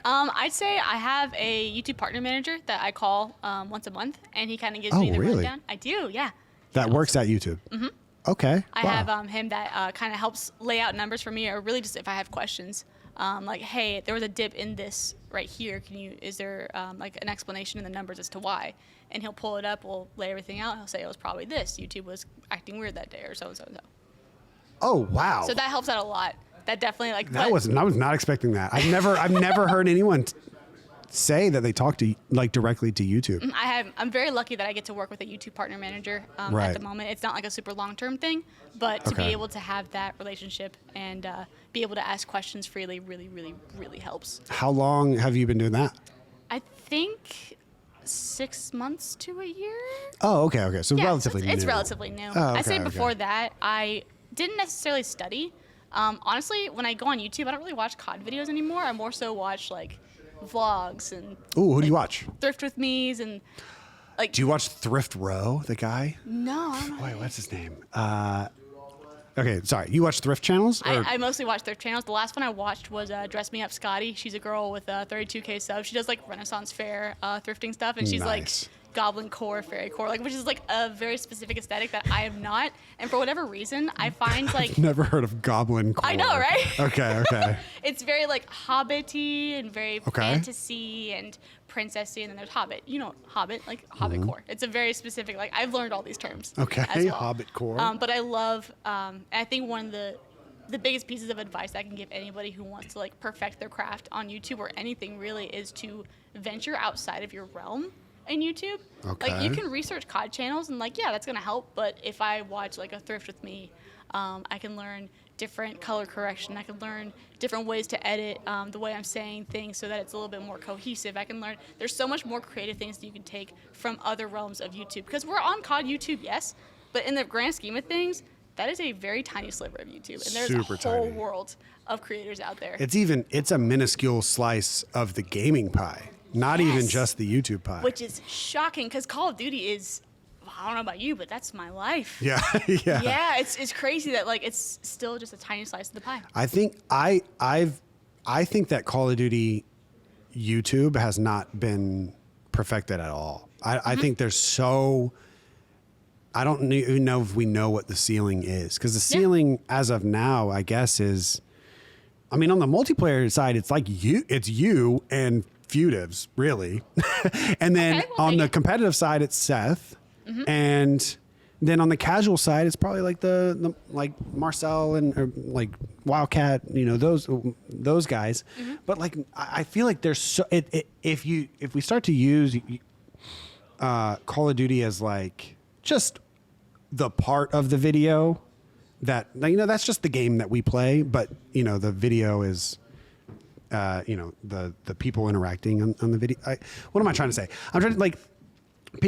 I'd say I have a YouTube partner manager that I call once a month, and he kind of gives me the rundown. I do, yeah. That works at YouTube. Mm-hmm. Okay. I have him that kind of helps lay out numbers for me, or really just if I have questions. Like, hey, there was a dip in this right here. Is there like an explanation in the numbers as to why? And he'll pull it up, we'll lay everything out, and he'll say it was probably this. YouTube was acting weird that day, or so and so and so. Oh wow! So that helps out a lot. That definitely like I was not expecting that. I've never heard anyone say that they talk to like directly to YouTube. I'm very lucky that I get to work with a YouTube partner manager at the moment. It's not like a super long-term thing, but to be able to have that relationship and be able to ask questions freely really helps. How long have you been doing that? I think 6 months to a year. Oh, okay. So Yeah, relatively new. it's relatively new. Oh, I'd say okay. before that, I didn't necessarily study. Honestly, when I go on YouTube, I don't really watch COD videos anymore. I more so watch like vlogs and. Ooh, who do you watch? Thrift with me's and like. Do you watch Thrift Row, the guy? No, I don't know. Wait, what's his name? Okay, sorry. You watch thrift channels? I mostly watch thrift channels. The last one I watched was Dress Me Up Scotty. She's a girl with 32K subs. She does like Renaissance fair thrifting stuff, and she's like goblin core, fairy core, like, which is like a very specific aesthetic that I am not. And for whatever reason, I find like Never heard of goblin core. I know, right? Okay. It's very like Hobbit-y and very fantasy and princessy, and then there's Hobbit. You know, Hobbit, like Hobbit core. It's a very specific, like, I've learned all these terms. Okay, as well. Hobbit core. But I love, and I think one of the biggest pieces of advice I can give anybody who wants to like perfect their craft on YouTube or anything really is to venture outside of your realm in YouTube. Okay. Like, you can research COD channels and like, yeah, that's gonna help. But if I watch like a Thrift with Me, I can learn different color correction. I can learn different ways to edit the way I'm saying things so that it's a little bit more cohesive. I can learn, there's so much more creative things that you can take from other realms of YouTube. Because we're on COD YouTube, yes, but in the grand scheme of things, that is a very tiny sliver of YouTube. And there's Super a whole tiny. world of creators out there. It's a minuscule slice of the gaming pie, not even just the YouTube pie. Which is shocking because Call of Duty is, I don't know about you, but that's my life. Yeah. Yeah, it's crazy that like it's still just a tiny slice of the pie. I think I think that Call of Duty YouTube has not been perfected at all. I think there's so. I don't even know if we know what the ceiling is, because the ceiling as of now, I guess, is. I mean, on the multiplayer side, it's like it's you and Futives, really, and then on the competitive side, it's Seth, and then on the casual side, it's probably like the like Marcel and or like Wildcat, you know, those guys. But like, I feel like there's so if we start to use Call of Duty as like just the part of the video that, you know, that's just the game that we play, but you know, the video is you know, the people interacting on the video. What am I trying to say? I'm trying to, like,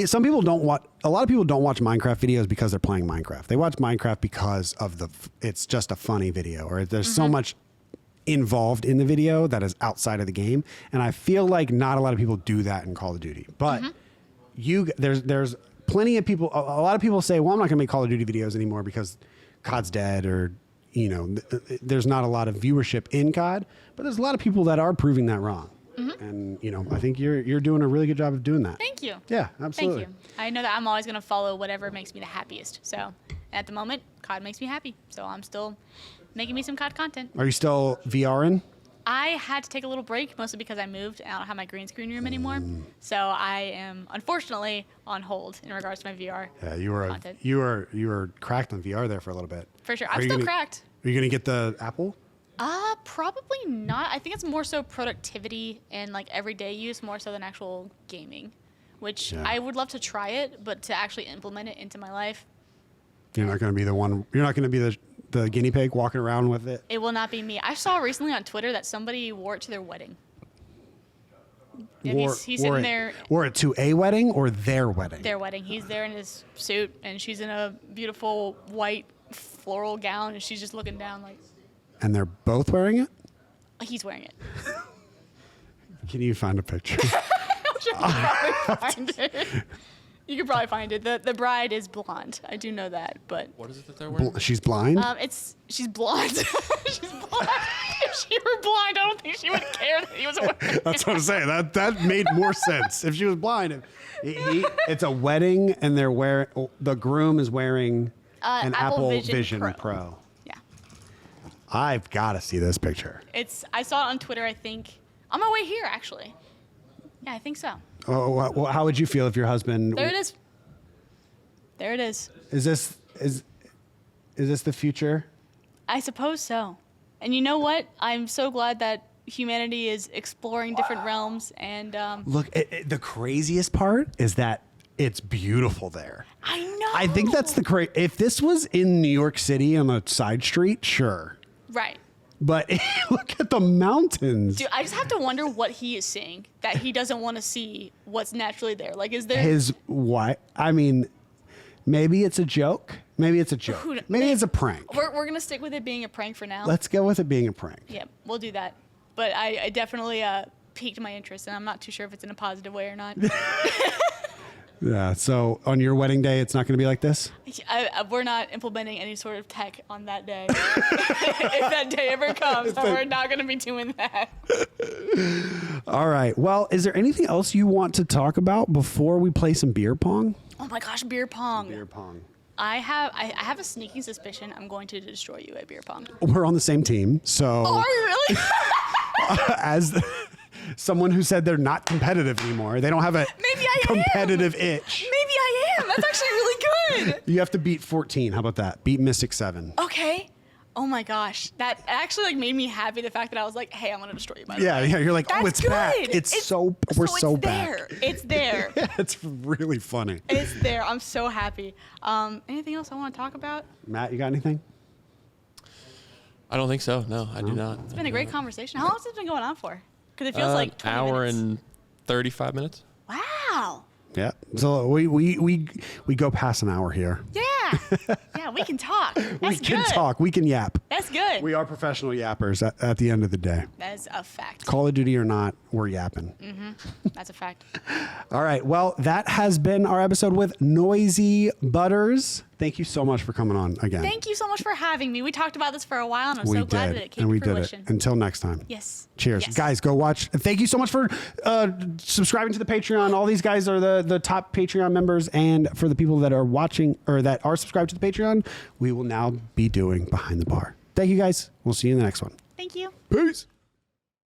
some people don't watch, a lot of people don't watch Minecraft videos because they're playing Minecraft. They watch Minecraft because of it's just a funny video, or there's so much involved in the video that is outside of the game. And I feel like not a lot of people do that in Call of Duty. But there's plenty of people. A lot of people say, well, I'm not going to make Call of Duty videos anymore because COD's dead, or there's not a lot of viewership in COD. But there's a lot of people that are proving that wrong. And I think you're doing a really good job of doing that. Thank you. Yeah, absolutely. Thank you. I know that I'm always going to follow whatever makes me the happiest. So at the moment, COD makes me happy. So I'm still making me some COD content. Are you still VRing? I had to take a little break, mostly because I moved and I don't have my green screen room anymore. So I am unfortunately on hold in regards to my VR. Yeah, you were cracked on VR there for a little bit. For sure. I'm still cracked. Are you gonna get the Apple? Probably not. I think it's more so productivity and like everyday use more so than actual gaming, which I would love to try it, but to actually implement it into my life. You're not gonna be the one. You're not gonna be the guinea pig walking around with it. It will not be me. I saw recently on Twitter that somebody wore it to their wedding. And he's sitting there. Wore it to a wedding or their wedding? Their wedding. He's there in his suit, and she's in a beautiful white floral gown, and she's just looking down like. And they're both wearing it? He's wearing it. Can you find a picture? I'm sure you can probably find it. You could probably find it. The bride is blonde. I do know that, but What is it that they're wearing? She's blind? she's blonde. She's blonde. If she were blind, I don't think she would care that he was wearing. That's what I'm saying. That made more sense. If she was blind, it's a wedding, and the groom is wearing an Apple Vision Pro. Yeah. I've got to see this picture. I saw it on Twitter, I think. On my way here, actually. Yeah, I think so. Oh, well, how would you feel if your husband? There it is. There it is. Is this the future? I suppose so. And you know what? I'm so glad that humanity is exploring different realms. And look, the craziest part is that it's beautiful there. I know. I think that's if this was in New York City on a side street, sure. Right. But look at the mountains. Dude, I just have to wonder what he is seeing that he doesn't want to see what's naturally there. Like, is there his what? I mean, maybe it's a joke. Maybe it's a joke. Maybe it's a prank. We're gonna stick with it being a prank for now. Let's go with it being a prank. Yeah, we'll do that. But I definitely piqued my interest, and I'm not too sure if it's in a positive way or not. Yeah. So on your wedding day, it's not going to be like this? We're not implementing any sort of tech on that day. If that day ever comes, we're not going to be doing that. All right. Well, is there anything else you want to talk about before we play some beer pong? Oh my gosh, beer pong. Beer pong. I have a sneaking suspicion I'm going to destroy you at beer pong. We're on the same team, so. Oh, are you really? As someone who said they're not competitive anymore, they don't have a competitive itch. Maybe I am. That's actually really good. You have to beat 14. How about that? Beat Mystic 7. Okay. Oh my gosh, that actually made me happy. The fact that I was like, "Hey, I'm gonna destroy you." By the way. Yeah. You're like, That's oh, it's good. back. We're so back. There. It's there. Yeah, it's really funny. It's there. I'm so happy. Anything else I want to talk about? Matt, you got anything? I don't think so. No, I do not. It's been a great conversation. How long has this been going on for? Because it feels like 20 hour minutes. and 35 minutes. Wow. Yeah. So we go past an hour here. Yeah. Yeah, we can talk. That's We can good. talk. We can yap. That's good. We are professional yappers at the end of the day. That is a fact. Call of Duty or not, we're yapping. That's a fact. All right. Well, that has been our episode with NoisyButters. Thank you so much for coming on again. Thank you so much for having me. We talked about this for a while, and I'm so glad that it came to fruition. Until next time. Yes. Cheers. Yes. Guys, go watch. Thank you so much for subscribing to the Patreon. All these guys are the top Patreon members. And for the people that are watching or that are subscribed to the Patreon, we will now be doing Behind the Bar. Thank you, guys. We'll see you in the next one. Thank you. Peace.